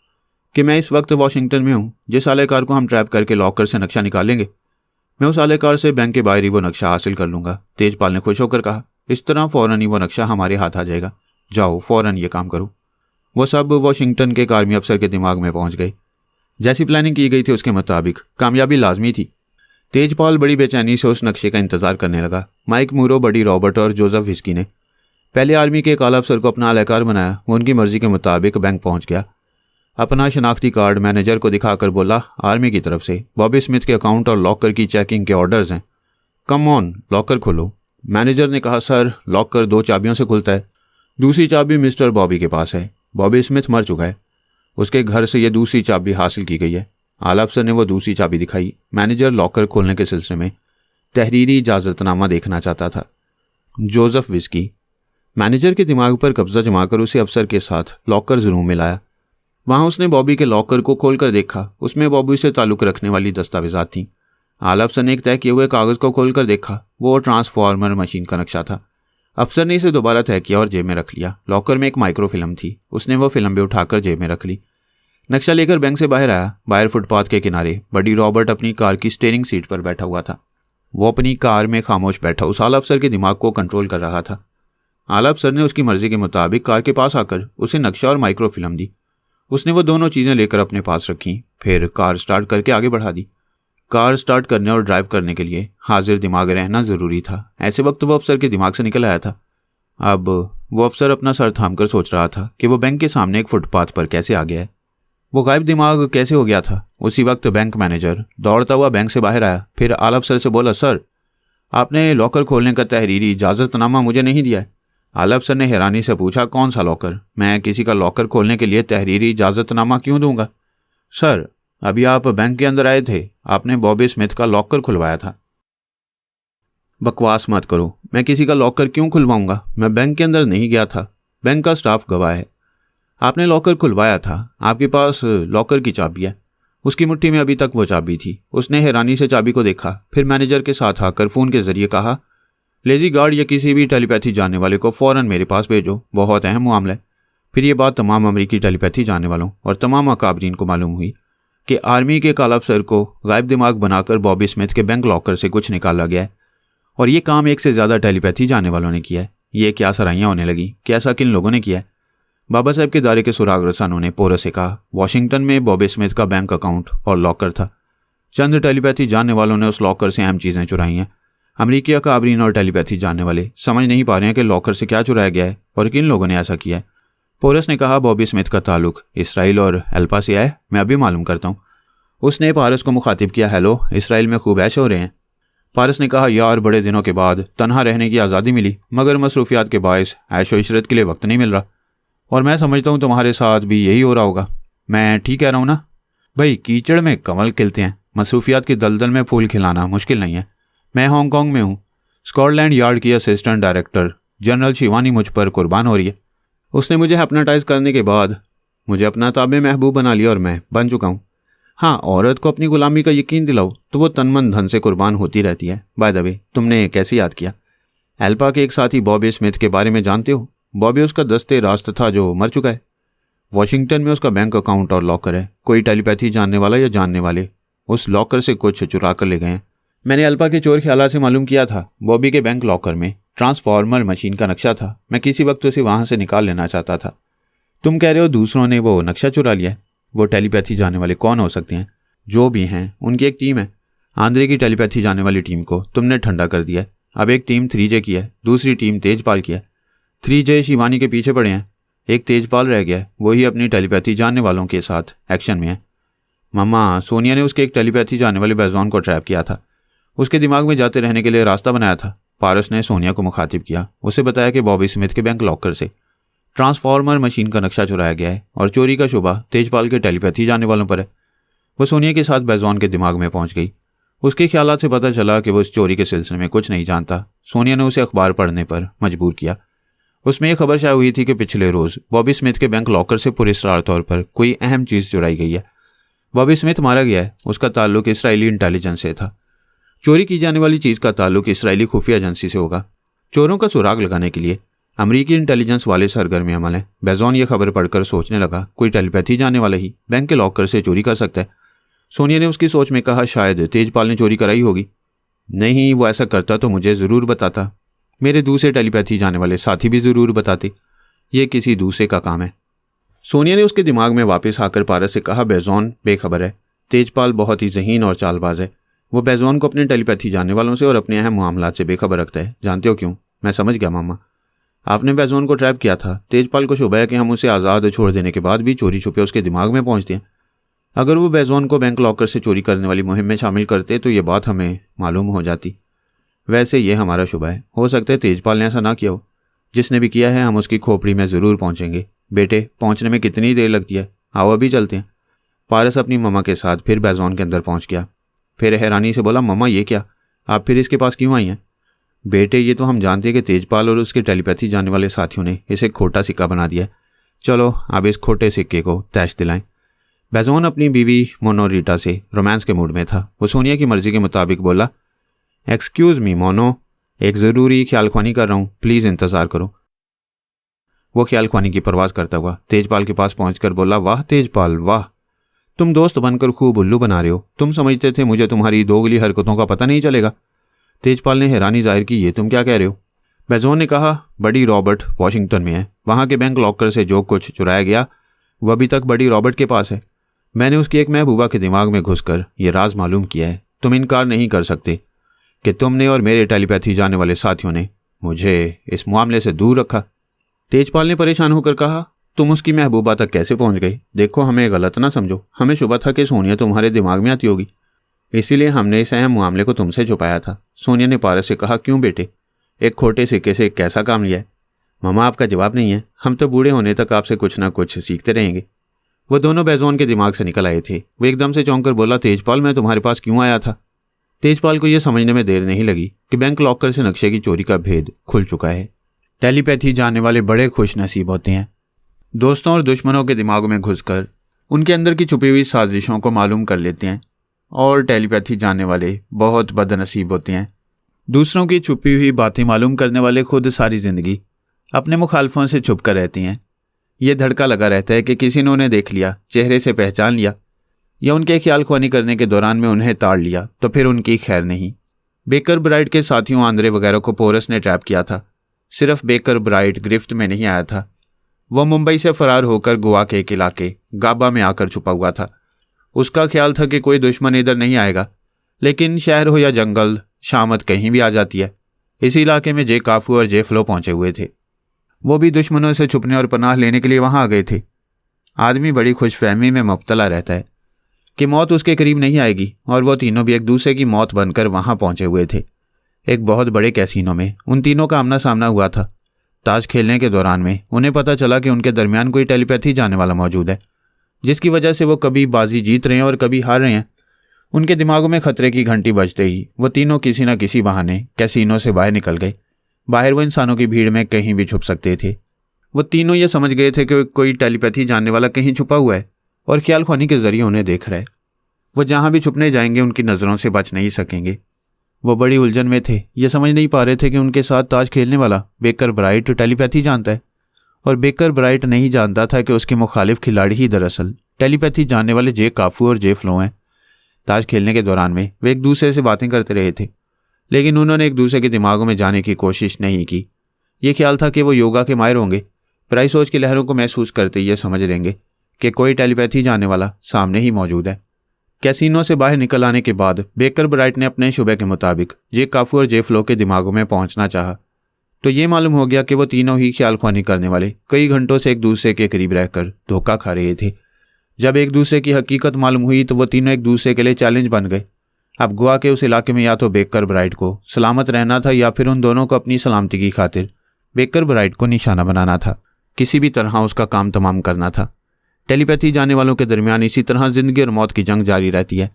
कि मैं इस वक्त वॉशिंगटन में हूँ। जिस आलेकार को हम ट्रैप करके लॉकर से नक्शा निकालेंगे, मैं उस आलेकार से बैंक के बाहर ही वो नक्शा हासिल कर लूँगा। तेजपाल ने खुश होकर कहा, इस तरह फ़ौरन ही वो नक्शा हमारे हाथ आ जाएगा। जाओ फ़ौरन ये काम करो। वो सब वॉशिंगटन के आर्मी अफसर के दिमाग में पहुँच गए। जैसी प्लानिंग की गई थी उसके मुताबिक कामयाबी लाजमी थी। तेजपाल बड़ी बेचैनी से उस नक्शे का इंतजार करने लगा। माइक मूरो, बडी रॉबर्ट और जोसेफ विस्की ने पहले आर्मी के एक आला अफसर को अपना आलाकार बनाया। वो उनकी मर्जी के मुताबिक बैंक पहुंच गया। अपना शनाख्ती कार्ड मैनेजर को दिखाकर बोला, आर्मी की तरफ से बॉबी स्मिथ के अकाउंट और लॉकर की चेकिंग के ऑर्डर्स हैं, कम ऑन लॉकर खोलो। मैनेजर ने कहा, सर लॉकर 2 चाबियों से खुलता है, दूसरी चाबी मिस्टर बॉबी के पास है। बॉबी स्मिथ मर चुका है, उसके घर से यह दूसरी चाबी हासिल की गई है। आला अफसर ने वो दूसरी चाबी दिखाई। मैनेजर लॉकर खोलने के सिलसिले में तहरीरी इजाज़तनामा देखना चाहता था। जोसेफ विस्की मैनेजर के दिमाग पर कब्जा जमाकर उसे अफसर के साथ लॉकर रूम में लाया। वहाँ उसने बॉबी के लॉकर को खोलकर देखा। उसमें बॉबी से ताल्लुक़ रखने वाली दस्तावेजात थीं। आला अफसर ने एक तय किए हुए कागज़ को खोलकर देखा। वो ट्रांसफॉर्मर मशीन का नक्शा था। अफसर ने इसे दोबारा तय किया और जेब में रख लिया। लॉकर में एक माइक्रो फिल्म थी। उसने वो फिल्म भी उठाकर जेब में रख ली। नक्शा लेकर बैंक से बाहर आया। बाहर फुटपाथ के किनारे बडी रॉबर्ट अपनी कार की स्टीयरिंग सीट पर बैठा हुआ था। वो अपनी कार में खामोश बैठा उस आला अफसर के दिमाग को कंट्रोल कर रहा था। आला अफसर ने उसकी मर्जी के मुताबिक कार के पास आकर उसे नक्शा और माइक्रो फिल्म दी। उसने वो दोनों चीज़ें लेकर अपने पास रखीं, फिर कार स्टार्ट करके आगे बढ़ा दी। कार स्टार्ट करने और ड्राइव करने के लिए हाजिर दिमाग रहना ज़रूरी था। ऐसे वक्त वो अफसर के दिमाग से निकल आया था। अब वो अफसर अपना सर थामकर सोच रहा था कि वो बैंक के सामने एक फुटपाथ पर कैसे आ गया है। वो गायब दिमाग कैसे हो गया था। उसी वक्त बैंक मैनेजर दौड़ता हुआ बैंक से बाहर आया। फिर आला अफसर से बोला, सर आपने लॉकर खोलने का तहरीरी इजाज़तनामा मुझे नहीं दिया है। आला अफसर ने हैरानी से पूछा, कौन सा लॉकर? मैं किसी का लॉकर खोलने के लिए तहरीरी इजाज़तनामा क्यों दूंगा? सर अभी आप बैंक के अंदर आए थे, आपने बॉबी स्मिथ का लॉकर खुलवाया था। बकवास मत करो, मैं किसी का लॉकर क्यों खुलवाऊंगा? मैं बैंक के अंदर नहीं गया था, बैंक का स्टाफ गवाह है। आपने लॉकर खुलवाया था, आपके पास लॉकर की चाबी है। उसकी मुट्ठी में अभी तक वो चाबी थी। उसने हैरानी से चाबी को देखा, फिर मैनेजर के साथ आकर फ़ोन के जरिए कहा, लेजी गार्ड या किसी भी टेलीपैथी जानने वाले को फ़ौरन मेरे पास भेजो, बहुत अहम मामला है। फिर ये बात तमाम अमरीकी टेलीपैथी जानने वालों और तमाम अकाबरीन को मालूम हुई कि आर्मी के काला अफसर को गायब दिमाग बनाकर बॉबी स्मिथ के बैंक लॉकर से कुछ निकाला गया है और ये काम एक से ज़्यादा टेलीपैथी जानने वालों ने किया है। ये क्या सराहियाँ होने लगी कि ऐसा किन लोगों ने किया है। बाबा साहब के दायरे के सुराग रसानों ने पोरस से कहा, वॉशिंगटन में बॉबी स्मिथ का बैंक अकाउंट और लॉकर था। चंद टेलीपैथी जानने वालों ने उस लॉकर से अहम चीज़ें चुराई हैं। अमरीकी अकाबरीन और टेलीपैथी जानने वाले समझ नहीं पा रहे हैं कि लॉकर से क्या चुराया गया है और किन लोगों ने ऐसा किया है। पोरस ने कहा, बॉबी स्मिथ का ताल्लुक इसराइल और एल्पा से है, मैं अभी मालूम करता हूँ। उसने पारस को मुखातिब किया, हेलो, इसराइल में खूब ऐश हो रहे हैं। पारस ने कहा, यार बड़े दिनों के बाद तन्हा रहने की आज़ादी मिली, मगर मसरूफियात के बायस ऐशो इशरत के लिए वक्त नहीं मिल रहा और मैं समझता हूँ तुम्हारे साथ भी यही हो रहा होगा। मैं ठीक कह रहा हूँ ना? भाई कीचड़ में कमल खिलते हैं, मसरूफियात की दलदल में फूल खिलाना मुश्किल नहीं है। मैं हांगकांग में हूँ। स्कॉटलैंड यार्ड की असिस्टेंट डायरेक्टर जनरल शिवानी मुझ पर कुर्बान हो रही है। उसने मुझे हिप्नोटाइज करने के बाद मुझे अपना ताबे महबूब बना लिया और मैं बन चुका हूँ। हाँ, औरत को अपनी गुलामी का यकीन दिलाओ तो वो तन मन धन से कुर्बान होती रहती है। बाय द वे, तुमने कैसे याद किया? एल्पा के एक साथी बॉबी स्मिथ के बारे में जानते हो? बॉबी उसका दस्ते रास्त था जो मर चुका है। वॉशिंगटन में उसका बैंक अकाउंट और लॉकर है। कोई टेलीपैथी जानने वाला या जानने वाले उस लॉकर से कुछ चुरा कर ले गए हैं। मैंने अल्पा के चोर ख्याला से मालूम किया था बॉबी के बैंक लॉकर में ट्रांसफॉर्मर मशीन का नक्शा था। मैं किसी वक्त उसे वहाँ से निकाल लेना चाहता था। तुम कह रहे हो दूसरों ने वो नक्शा चुरा लिया है? वो टेलीपैथी जानने वाले कौन हो सकते हैं? जो भी हैं उनकी एक टीम है। आंद्रे की टेलीपैथी जानने वाली टीम को तुमने ठंडा कर दिया है। अब एक टीम 3J की है, दूसरी टीम तेजपाल की है। 3J शिवानी के पीछे पड़े हैं, एक तेजपाल रह गया है, वही अपनी टेलीपैथी जानने वालों के साथ एक्शन में है। मम्मा, सोनिया ने उसके एक टेलीपैथी जानने वाले बैजवान को ट्रैप किया था, उसके दिमाग में जाते रहने के लिए रास्ता बनाया था। पारस ने सोनिया को मुखातिब किया, उसे बताया कि बॉबी स्मिथ के बैंक लॉकर से ट्रांसफॉर्मर मशीन का नक्शा चुराया गया है और चोरी का शुबा तेजपाल के टेलीपैथी जानने वालों पर है। वो सोनिया के साथ बैजवान के दिमाग में पहुंच गई। उसके ख्यालात से पता चला कि वो इस चोरी के सिलसिले में कुछ नहीं जानता। सोनिया ने उसे अखबार पढ़ने पर मजबूर किया। उसमें यह खबर शाया हुई थी कि पिछले रोज बॉबी स्मिथ के बैंक लॉकर से पुरस्कार तौर पर कोई अहम चीज़ चुराई गई है। बॉबी स्मिथ मारा गया है, उसका ताल्लुक इसराइली इंटेलिजेंस से था। चोरी की जाने वाली चीज़ का ताल्लुक इसराइली खुफिया एजेंसी से होगा। चोरों का सुराग लगाने के लिए अमरीकी इंटेलिजेंस वाले सरगर्मी अमल है। बैजॉन ये खबर पढ़कर सोचने लगा, कोई टेलीपैथी जानने वाला ही बैंक के लॉकर से चोरी कर सकता है। सोनिया ने उसकी सोच में कहा, शायद तेजपाल ने चोरी कराई होगी। नहीं, वो ऐसा करता तो मुझे ज़रूर बताता, मेरे दूसरे टेलीपैथी जाने वाले साथी भी ज़रूर बताते। ये किसी दूसरे का काम है। सोनिया ने उसके दिमाग में वापस आकर पारस से कहा, बैजॉन बेखबर है, तेजपाल बहुत ही ज़हीन और चालबाज है। वो बैजॉन को अपने टेलीपैथी जानने वालों से और अपने अहम मामलात से बेखबर रखता है। जानते हो क्यों? मैं समझ गया मामा, आपने बैजॉन को ट्रैप किया था। तेजपाल को शुबा है कि हम उसे आज़ाद छोड़ देने के बाद भी चोरी छुपे उसके दिमाग में पहुंचते हैं। अगर वो बैजॉन को बैंक लॉकर से चोरी करने वाली मुहिम में शामिल करते तो ये बात हमें मालूम हो जाती। वैसे ये हमारा शुबा है, हो सकता है तेजपाल ने ऐसा ना किया हो। जिसने भी किया है हम उसकी खोपड़ी में ज़रूर पहुंचेंगे। बेटे, पहुंचने में कितनी देर लगती है? आओ अभी चलते हैं। पारस अपनी मम्मा के साथ फिर बैजॉन के अंदर पहुंच गया। फिर हैरानी से बोला, मम्मा ये क्या, आप फिर इसके पास क्यों आई हैं? बेटे, ये तो हम जानते हैं कि तेजपाल और उसके टेलीपैथी जानने वाले साथियों ने इसे खोटा सिक्का बना दिया है। चलो अब इस खोटे सिक्के को तैश दिलाएं। बैजॉन अपनी बीवी मोनोरीटा से रोमांस के मूड में था। वो सोनिया की मर्जी के मुताबिक बोला, एक्सक्यूज़ मी मोनो, एक ज़रूरी ख्यालख्वानी कर रहा हूँ, प्लीज़ इंतज़ार करो। वो ख्यालख्वानी की परवाज़ करता हुआ तेजपाल के पास पहुंचकर बोला, वाह तेजपाल वाह, तुम दोस्त बनकर खूब उल्लू बना रहे हो। तुम समझते थे मुझे तुम्हारी दोगली हरकतों का पता नहीं चलेगा? तेजपाल ने हैरानी जाहिर की, ये तुम क्या कह रहे हो? बैजॉन ने कहा, बड़ी रॉबर्ट वॉशिंगटन में है, वहाँ के बैंक लॉकर से जो कुछ चुराया गया वह अभी तक बड़ी रॉबर्ट के पास है। मैंने उसकी एक महबूबा के दिमाग में घुसकर यह राज मालूम किया है। तुम इनकार नहीं कर सकते कि तुमने और मेरे टेलीपैथी जाने वाले साथियों ने मुझे इस मामले से दूर रखा। तेजपाल ने परेशान होकर कहा, तुम उसकी महबूबा तक कैसे पहुंच गए? देखो, हमें गलत ना समझो, हमें शुबा था कि सोनिया तुम्हारे दिमाग में आती होगी, इसीलिए हमने इस अहम मामले को तुमसे छुपाया था। सोनिया ने पारस से कहा, क्यों बेटे, एक खोटे सिक्के से एक कैसा काम लिया है? मामा, आपका जवाब नहीं है, हम तो बूढ़े होने तक आपसे कुछ ना कुछ सीखते रहेंगे। वो दोनों बैजॉन के दिमाग से निकल आए थे। वो एकदम से चौंक कर बोला, तेजपाल मैं तुम्हारे पास क्यों आया था? तेजपाल को यह समझने में देर नहीं लगी कि बैंक लॉकर से नक्शे की चोरी का भेद खुल चुका है। टेलीपैथी जानने वाले बड़े खुश नसीब होते हैं। दोस्तों और दुश्मनों के दिमागों में घुसकर उनके अंदर की छुपी हुई साजिशों को मालूम कर लेते हैं। और टेलीपैथी जानने वाले बहुत बदनसीब होते हैं। दूसरों की छुपी हुई बातें मालूम करने वाले खुद सारी ज़िंदगी अपने मुखालफों से छुप कर रहते हैं। ये धड़का लगा रहता है कि किसी ने उन्हें देख लिया, चेहरे से पहचान लिया, या उनके ख्याल ख्वानी करने के दौरान में उन्हें ताड़ लिया तो फिर उनकी खैर नहीं। बेकर ब्राइट के साथियों आंद्रे वगैरह को पोरस ने ट्रैप किया था। सिर्फ बेकर ब्राइट गिरफ्त में नहीं आया था, वह मुंबई से फरार होकर गोवा के एक इलाके गाबा में आकर छुपा हुआ था। उसका ख्याल था कि कोई दुश्मन इधर नहीं आएगा, लेकिन शहर हो या जंगल, शामत कहीं भी आ जाती है। इसी इलाके में जे काफू और जे फ्लो पहुंचे हुए थे। वो भी दुश्मनों से छुपने और पनाह लेने के लिए वहां आ गए थे। आदमी बड़ी खुशफहमी में मुब्तला रहता है कि मौत उसके करीब नहीं आएगी, और वो तीनों भी एक दूसरे की मौत बनकर वहां पहुंचे हुए थे। एक बहुत बड़े कैसीनो में उन तीनों का आमना सामना हुआ था। ताश खेलने के दौरान में उन्हें पता चला कि उनके दरमियान कोई टेलीपैथी जाने वाला मौजूद है, जिसकी वजह से वो कभी बाजी जीत रहे हैं और कभी हार रहे हैं। उनके दिमागों में खतरे की घंटी बजते ही वो तीनों किसी न किसी बहाने कैसीनो से बाहर निकल गए। बाहर वो इंसानों की भीड़ में कहीं भी छुप सकते थे। वो तीनों ये समझ गए थे कि कोई टेलीपैथी जानने वाला कहीं छुपा हुआ है और ख्याल ख्वानी के जरिए उन्हें देख रहा है। वो जहाँ भी छुपने जाएंगे उनकी नज़रों से बच नहीं सकेंगे। वो बड़ी उलझन में थे, ये समझ नहीं पा रहे थे कि उनके साथ ताश खेलने वाला बेकर ब्राइट टेलीपैथी जानता है और बेकर ब्राइट नहीं जानता था कि उसके मुखालिफ खिलाड़ी ही दरअसल टेलीपैथी जानने वाले जे काफू और जे फ्लो हैं। ताश खेलने के दौरान में वे एक दूसरे से बातें करते रहे थे, लेकिन उन्होंने एक दूसरे के दिमागों में जाने की कोशिश नहीं की। ये ख्याल था कि वो योगा के माहिर होंगे, पराई सोच की लहरों को महसूस करते ये समझ लेंगे कि कोई टेलीपैथी जानने वाला सामने ही मौजूद है। कैसीनो से बाहर निकल आने के बाद बेकर ब्राइट ने अपने शुबे के मुताबिक जे काफू और जे फ्लो के दिमागों में पहुंचना चाहा, तो ये मालूम हो गया कि वो तीनों ही ख्याल ख्वानी करने वाले कई घंटों से एक दूसरे के करीब रहकर धोखा खा रहे थे। जब एक दूसरे की हकीकत मालूम हुई तो वो तीनों एक दूसरे के लिए चैलेंज बन गए। अब गोवा के उस इलाके में या तो बेकर ब्राइट को सलामत रहना था या फिर उन दोनों को अपनी सलामती की खातिर बेकर ब्राइट को निशाना बनाना था। किसी भी तरह उसका काम तमाम करना था। टेलीपैथी जानने वालों के दरमियान इसी तरह जिंदगी और मौत की जंग जारी रहती है।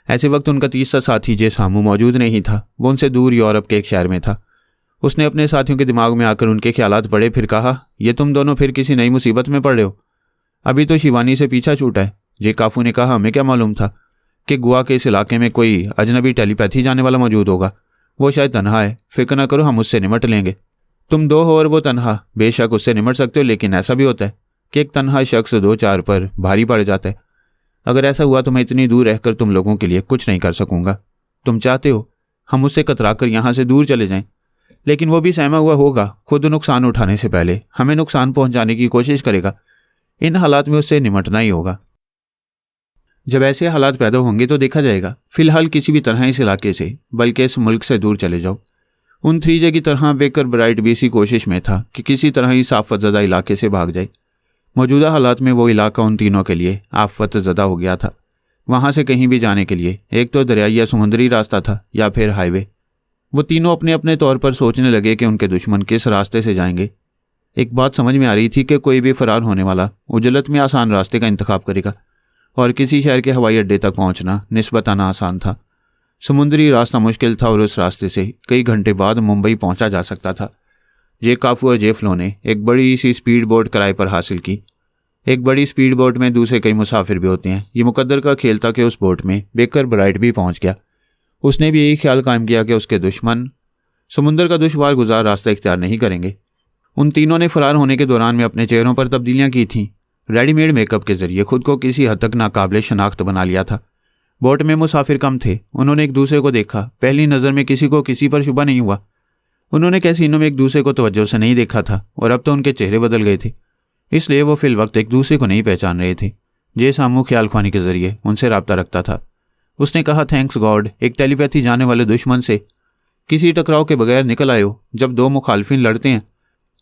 ऐसे वक्त उनका तीसरा साथी जे सामू मौजूद नहीं था। वो उनसे दूर यूरोप के एक शहर में था। उसने अपने साथियों के दिमाग में आकर उनके ख्यालात पढ़े, फिर कहा, ये तुम दोनों फिर किसी नई मुसीबत में पड़ रहे हो। अभी तो शिवानी से पीछा छूटा है। जे काफू ने कहा, हमें क्या मालूम था कि गोवा के इस इलाके में कोई अजनबी टेलीपैथी जानने वाला मौजूद होगा। वो शायद तनहा है, फिक्र ना करो, हम उससे निमट लेंगे। तुम दो हो और वो तनहा, बेशक उससे निमट सकते हो, लेकिन ऐसा भी होता है कि एक तनहा शख्स दो चार पर भारी पड़ जाता है। अगर ऐसा हुआ तो मैं इतनी दूर रहकर तुम लोगों के लिए कुछ नहीं कर सकूंगा। तुम चाहते हो हम उससे कतराकर यहाँ से दूर चले जाएं, लेकिन वो भी सहमा हुआ होगा। खुद नुकसान उठाने से पहले हमें नुकसान पहुंचाने की कोशिश करेगा। इन हालात में उससे निमटना ही होगा। जब ऐसे हालात पैदा होंगे तो देखा जाएगा। फिलहाल किसी भी तरह इस इलाके से, बल्कि इस मुल्क से दूर चले जाओ। उन 3J की तरह बेकर ब्राइट भी इसी कोशिश में था कि किसी तरह इस आफतज़दा इलाके से भाग जाए। मौजूदा हालात में वो इलाका उन तीनों के लिए आफतज़दा हो गया था। वहाँ से कहीं भी जाने के लिए एक तो दरियाई या समुद्री रास्ता था या फिर हाईवे। वो तीनों अपने अपने तौर पर सोचने लगे कि उनके दुश्मन किस रास्ते से जाएंगे। एक बात समझ में आ रही थी कि कोई भी फरार होने वाला उजलत में आसान रास्ते का इंतखाब करेगा और किसी शहर के हवाई अड्डे तक पहुंचना निस्बतन आसान था। समुद्री रास्ता मुश्किल था और उस रास्ते से कई घंटे बाद मुंबई पहुंचा जा सकता था। जे काफू और जे फ्लो ने एक बड़ी सी स्पीड बोट किराए पर हासिल की। एक बड़ी स्पीड बोट में दूसरे कई मुसाफिर भी होते हैं। ये मुकद्दर का खेल था कि उस बोट में बेकर ब्राइट भी पहुंच गया। उसने भी यही ख्याल कायम किया कि उसके दुश्मन समुद्र का दुश्वार गुजार रास्ता इख्तियार नहीं करेंगे। उन तीनों ने फरार होने के दौरान में अपने चेहरों पर तब्दीलियां की थीं। रेडीमेड मेकअप के जरिए खुद को किसी हद तक नाकाबिले शनाख्त बना लिया था। बोट में मुसाफिर कम थे। उन्होंने एक दूसरे को देखा। पहली नज़र में किसी को किसी पर शुबा नहीं हुआ। उन्होंने कैसीनो में एक दूसरे को तवज्जो से नहीं देखा था और अब तो उनके चेहरे बदल गए थे, इसलिए वो फिल वक्त एक दूसरे को नहीं पहचान रहे थे। जे सामू ख्याल ख्वानी के जरिए उनसे रब्ता रखता था। उसने कहा, थैंक्स गॉड, एक टेलीपैथी जाने वाले दुश्मन से किसी टकराव के बगैर निकल आए हो। जब दो मुखालफिन लड़ते हैं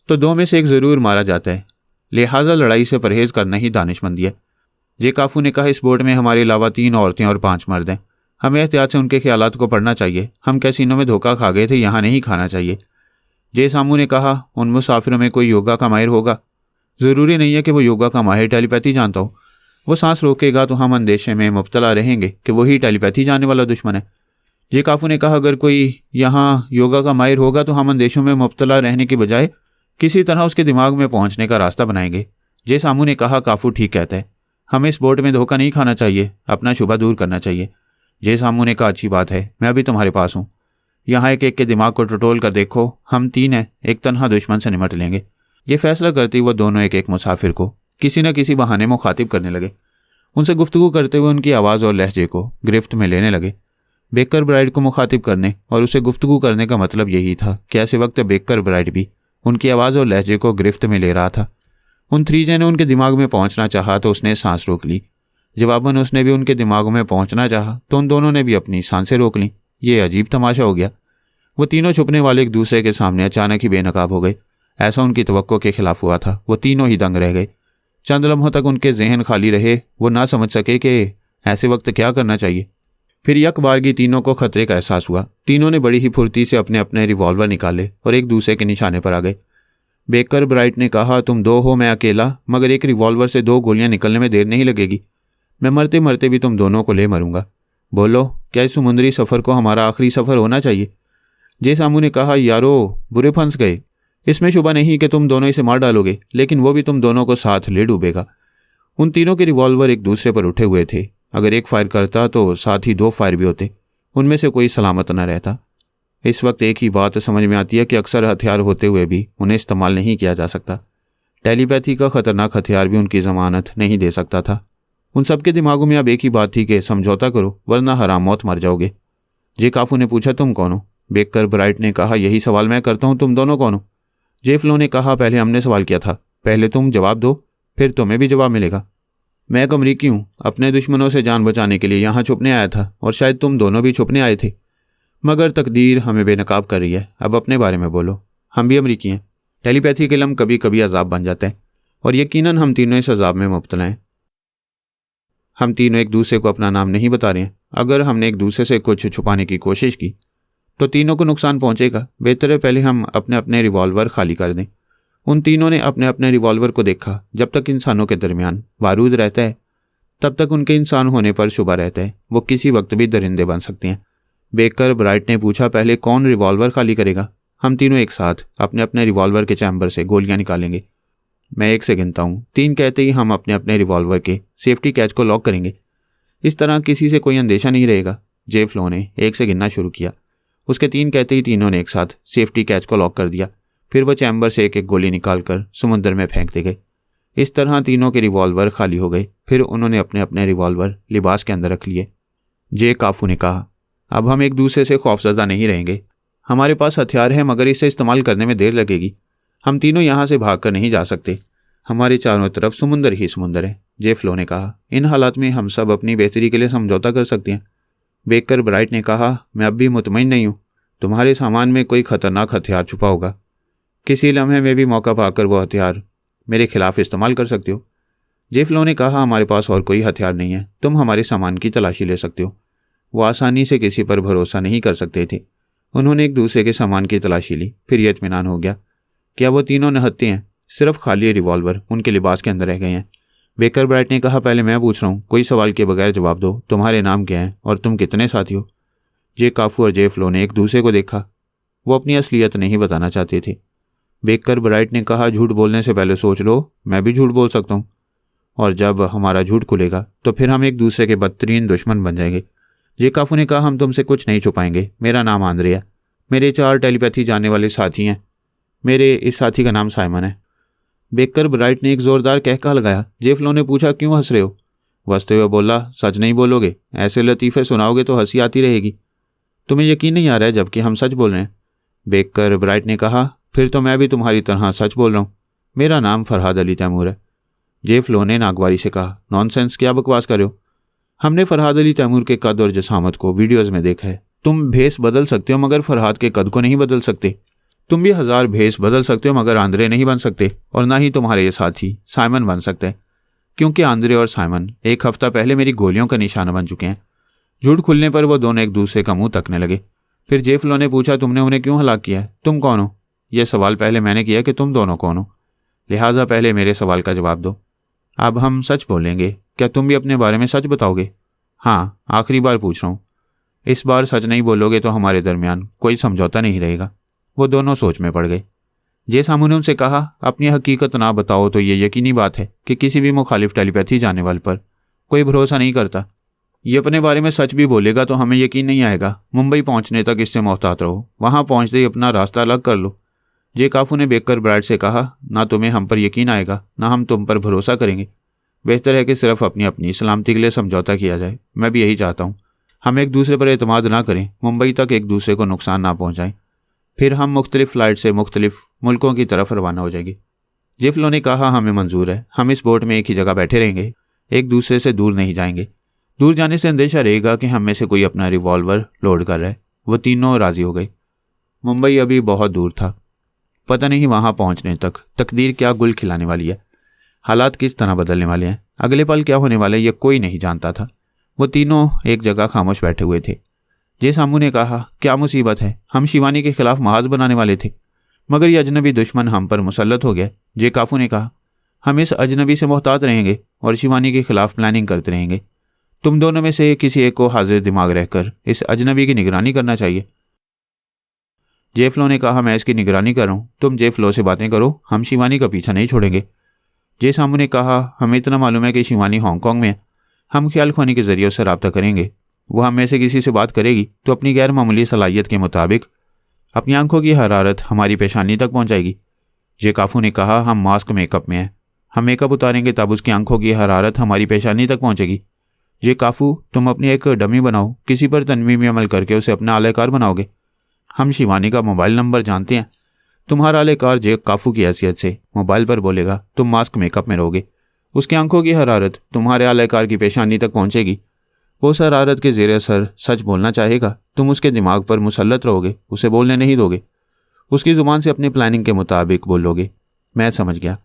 तो दो में से एक ज़रूर मारा जाता है, लिहाजा लड़ाई से परहेज करना ही दानिशमंदी है। जे काफू ने कहा, इस बोर्ड में हमारे अलावा 3 औरतें और 5 मर्द हैं। हमें एहतियात से उनके ख्यालात को पढ़ना चाहिए। हम कैसीनो में धोखा खा गए थे, यहाँ नहीं खाना चाहिए। जे सामू ने कहा, उन मुसाफिरों में कोई योगा का माहिर होगा। ज़रूरी नहीं है कि वो योगा का माहिर टेलीपैथी जानता हो। वो सांस रोकेगा तो हम अंदेशे में मुब्तला रहेंगे कि वही टेलीपैथी जानने वाला दुश्मन है। जे काफू ने कहा, अगर कोई यहाँ योगा का माहिर होगा तो हम अंदेशों में मुब्तला रहने के बजाय किसी तरह उसके दिमाग में पहुंचने का रास्ता बनाएंगे। जे सामू ने कहा, काफू ठीक कहता है, हमें इस बोट में धोखा नहीं खाना चाहिए, अपना शुबा दूर करना चाहिए। जे सामू ने कहा, अच्छी बात है, मैं अभी तुम्हारे पास हूँ। यहाँ एक एक के दिमाग को टटोल कर देखो, हम 3 हैं, एक तन्हा दुश्मन से निमट लेंगे। ये फैसला करते हुए दोनों एक एक मुसाफिर को किसी न किसी बहाने मुखातिब करने लगे। उनसे गुफ्तगू करते हुए उनकी आवाज़ और लहजे को गिरफ्त में लेने लगे। बेकर ब्राइड को मुखातिब करने और उसे गुफ्तगू करने का मतलब यही था कि ऐसे वक्त बेकर ब्राइड भी उनकी आवाज़ और लहजे को गिरफ्त में ले रहा था। उन 3J ने उनके दिमाग में पहुंचना चाहा तो उसने सांस रोक ली। जवाबन उसने भी उनके दिमागों में पहुंचना चाहा तो उन दोनों ने भी अपनी सांसें रोक लीं। ये अजीब तमाशा हो गया। वो तीनों छुपने वाले एक दूसरे के सामने अचानक ही बेनकाब हो गए। ऐसा उनकी तवक्को के खिलाफ हुआ था। वो तीनों ही दंग रह गए। चंद लम्हों तक उनके जहन खाली रहे। वो ना समझ सके कि ऐसे वक्त क्या करना चाहिए। फिर यकबारगी तीनों को खतरे का एहसास हुआ। तीनों ने बड़ी ही फुर्ती से अपने अपने रिवॉल्वर निकाले और एक दूसरे के निशाने पर आ गए। बेकर ब्राइट ने कहा, तुम 2 हो, मैं अकेला, मगर एक रिवॉल्वर से 2 गोलियां निकलने में देर नहीं लगेगी। मैं मरते मरते भी तुम दोनों को ले मरूंगा। बोलो, क्या इस समुद्री सफ़र को हमारा आखिरी सफ़र होना चाहिए? जे सामू ने कहा, यारो, बुरे फंस गए। इसमें शुबा नहीं कि तुम दोनों इसे मार डालोगे, लेकिन वो भी तुम दोनों को साथ ले डूबेगा। उन तीनों के रिवॉल्वर एक दूसरे पर उठे हुए थे। अगर एक फायर करता तो साथ ही 2 फायर भी होते। उनमें से कोई सलामत न रहता। इस वक्त एक ही बात समझ में आती है कि अक्सर हथियार होते हुए भी उन्हें इस्तेमाल नहीं किया जा सकता। टेलीपैथी का खतरनाक हथियार भी उनकी जमानत नहीं दे सकता था। उन सबके दिमागों में अब एक ही बात थी कि समझौता करो वरना हराम मौत मर जाओगे। जे काफू ने पूछा, तुम कौन हो? बेकर ब्राइट ने कहा, यही सवाल मैं करता हूँ, तुम दोनों कौन हो? जेफ लो ने कहा, पहले हमने सवाल किया था, पहले तुम जवाब दो, फिर तुम्हें भी जवाब मिलेगा। मैं एक अमरीकी हूँ, अपने दुश्मनों से जान बचाने के लिए यहाँ छुपने आया था और शायद तुम दोनों भी छुपने आए थे, मगर तकदीर हमें बेनकाब कर रही है। अब अपने बारे में बोलो। हम भी अमरीकी हैं। टेलीपैथी के लम कभी कभी अजाब बन जाता है और यकीनन हम तीनों इस अजाब में मुब्तला हैं। हम तीनों एक दूसरे को अपना नाम नहीं बता रहे हैं। अगर हमने एक दूसरे से कुछ छुपाने की कोशिश की तो तीनों को नुकसान पहुंचेगा। बेहतर है पहले हम अपने अपने रिवॉल्वर खाली कर दें। उन तीनों ने अपने अपने रिवॉल्वर को देखा। जब तक इंसानों के दरमियान बारूद रहता है तब तक उनके इंसान होने पर शुबा रहता है। वो किसी वक्त भी दरिंदे बन सकते हैं। बेकर ब्राइट ने पूछा, पहले कौन रिवॉल्वर खाली करेगा? हम तीनों एक साथ अपने अपने रिवॉल्वर के चैम्बर से गोलियां निकालेंगे। मैं 1 से गिनता हूँ, 3 कहते ही हम अपने अपने रिवॉल्वर के सेफ्टी कैच को लॉक करेंगे। इस तरह किसी से कोई अंदेशा नहीं रहेगा। जेफ लो ने 1 से गिनना शुरू किया। उसके 3 कहते ही तीनों ने एक साथ सेफ्टी कैच को लॉक कर दिया। फिर वह चैम्बर से एक एक गोली निकालकर समुद्र में फेंकते गए। इस तरह तीनों के रिवॉल्वर खाली हो गए। फिर उन्होंने अपने अपने रिवॉल्वर लिबास के अंदर रख लिए। जे काफू ने कहा, अब हम एक दूसरे से खौफजदा नहीं रहेंगे। हमारे पास हथियार है मगर इसे इस्तेमाल करने में देर लगेगी। हम तीनों यहाँ से भागकर नहीं जा सकते। हमारे चारों तरफ समुंदर ही समुंदर है। जेफ लो ने कहा, इन हालात में हम सब अपनी बेहतरी के लिए समझौता कर सकते हैं। बेकर ब्राइट ने कहा, मैं अब भी मुतमईन नहीं हूँ। तुम्हारे सामान में कोई खतरनाक हथियार छुपा होगा। किसी लम्हे में भी मौका पाकर वो हथियार मेरे खिलाफ इस्तेमाल कर सकते हो। जेफ लो ने कहा, हमारे पास और कोई हथियार नहीं है। तुम हमारे सामान की तलाशी ले सकते हो। वो आसानी से किसी पर भरोसा नहीं कर सकते थे। उन्होंने एक दूसरे के सामान की तलाशी ली। फिर यह इत्मीनान हो गया, क्या वो तीनों निहत्ते हैं? सिर्फ खाली रिवॉल्वर उनके लिबास के अंदर रह गए हैं। बेकर ब्राइट ने कहा, पहले मैं पूछ रहा हूँ, कोई सवाल के बगैर जवाब दो। तुम्हारे नाम क्या हैं और तुम कितने साथी हो? जे काफू और जेफ लो ने एक दूसरे को देखा। वो अपनी असलियत नहीं बताना चाहते थे। बेकर ब्राइट ने कहा, झूठ बोलने से पहले सोच लो, मैं भी झूठ बोल सकता हूँ और जब हमारा झूठ खुलेगा तो फिर हम एक दूसरे के बदतरीन दुश्मन बन जाएंगे। जे काफू ने कहा, हम तुमसे कुछ नहीं छुपाएंगे। मेरा नाम आंद्रे है। मेरे 4 टेलीपैथी जानने वाले साथी हैं। मेरे इस साथी का नाम साइमन है। बेकर ब्राइट ने एक जोरदार कहका लगाया। जेफ लो ने पूछा, क्यों हंस रहे हो? हंसते हुए बोला, सच नहीं बोलोगे? ऐसे लतीफ़े सुनाओगे तो हंसी आती रहेगी। तुम्हें यकीन नहीं आ रहा है जबकि हम सच बोल रहे हैं। बेकर ब्राइट ने कहा, फिर तो मैं भी तुम्हारी तरह सच बोल रहा हूँ। मेरा नाम फरहाद अली तैमूर है। जेफ लो ने नागवारी से कहा, नॉनसेंस, क्या बकवास कर रहे हो? हमने फरहाद अली तैमूर के कद और जसामत को वीडियोज़ में देखा है। तुम भेस बदल सकते हो मगर फरहाद के कद को नहीं बदल सकते। तुम भी 1000 भेस बदल सकते हो मगर आंद्रे नहीं बन सकते। और ना ही तुम्हारे ये साथी साइमन बन सकते हैं, क्योंकि आंद्रे और साइमन 1 हफ्ता पहले मेरी गोलियों का निशाना बन चुके हैं। झूठ खुलने पर वो दोनों एक दूसरे का मुंह तकने लगे। फिर जेफ लो ने पूछा, तुमने उन्हें क्यों हलाक किया है? तुम कौन हो? यह सवाल पहले मैंने किया कि तुम दोनों कौन हो, लिहाजा पहले मेरे सवाल का जवाब दो। अब हम सच बोलेंगे। क्या तुम भी अपने बारे में सच बताओगे? हाँ, आखिरी बार पूछ रहा हूँ। इस बार सच नहीं बोलोगे तो हमारे दरमियान कोई समझौता नहीं रहेगा। वो दोनों सोच में पड़ गए। जे सामू ने उनसे कहा, अपनी हकीकत ना बताओ तो ये यकीनी बात है कि किसी भी मुखालिफ टेलीपैथी जानने वाले पर कोई भरोसा नहीं करता। ये अपने बारे में सच भी बोलेगा तो हमें यकीन नहीं आएगा। मुंबई पहुंचने तक इससे मोहतात रहो। वहां पहुंचते ही अपना रास्ता अलग कर लो। जे काफू ने बेकर ब्राइट से कहा, ना तुम्हें हम पर यकीन आएगा ना हम तुम पर भरोसा करेंगे। बेहतर है कि सिर्फ अपनी अपनी सलामती के लिए समझौता किया जाए। मैं भी यही चाहता हूँ। हम एक दूसरे पर एतमाद ना करें, मुंबई तक एक दूसरे को नुकसान ना पहुँचाएं। फिर हम मुख्तलिफ फ़्लाइट से मुख्तलिफ मुल्कों की तरफ रवाना हो जाएंगे। जेफ लो ने कहा, हमें मंजूर है। हम इस बोट में एक ही जगह बैठे रहेंगे, एक दूसरे से दूर नहीं जाएंगे। दूर जाने से अंदेशा रहेगा कि हम में से कोई अपना रिवॉल्वर लोड कर रहा है। वो तीनों राजी हो गए। मुंबई अभी बहुत दूर था। पता नहीं वहां पहुंचने तक तकदीर क्या गुल खिलाने वाली है, हालात किस तरह बदलने वाले हैं, अगले पल क्या होने वाला है, यह कोई नहीं जानता था। वो तीनों एक जगह खामोश बैठे हुए थे। जे सामू ने कहा, क्या मुसीबत है? हम शिवानी के खिलाफ महाज बनाने वाले थे मगर ये अजनबी दुश्मन हम पर मुसल्लत हो गया। जे काफू ने कहा, हम इस अजनबी से मोहतात रहेंगे और शिवानी के खिलाफ प्लानिंग करते रहेंगे। तुम दोनों में से किसी एक को हाजिर दिमाग रहकर इस अजनबी की निगरानी करना चाहिए। जेफ लो ने कहा, मैं इसकी निगरानी कर रहा हूँ, तुम जेफ लो से बातें करो, हम शिवानी का पीछा नहीं छोड़ेंगे। जे सामू ने कहा, हमें इतना मालूम है कि शिवानी हांगकांग में है। हम ख्याल ख्वानी के जरिए उससे रब्ता करेंगे। वो हम में से किसी से बात करेगी तो अपनी गैर मामूली सलाहियत के मुताबिक अपनी आंखों की हरारत हमारी पेशानी तक पहुंचाएगी। जे काफू ने कहा, हम मास्क मेकअप में हैं। हम मेकअप उतारेंगे तब उसकी आंखों की हरारत हमारी पेशानी तक पहुंचेगी। जे काफू, तुम अपनी एक डमी बनाओ, किसी पर तनवी में अमल करके उसे अपना आलेकार बनाओगे। हम शिवानी का मोबाइल नंबर जानते हैं। तुम्हारा आलेकार जे काफू की हैसियत से मोबाइल पर बोलेगा, तुम मास्क मेकअप में रहोगे। उसकी आंखों की हरारत तुम्हारे आलेकार की पेशानी तक पहुंचेगी। वो उस हरारत के ज़ेरे असर सच बोलना चाहेगा। तुम उसके दिमाग पर मुसल्लत रहोगे, उसे बोलने नहीं दोगे। उसकी ज़ुबान से अपनी प्लानिंग के मुताबिक बोलोगे। मैं समझ गया।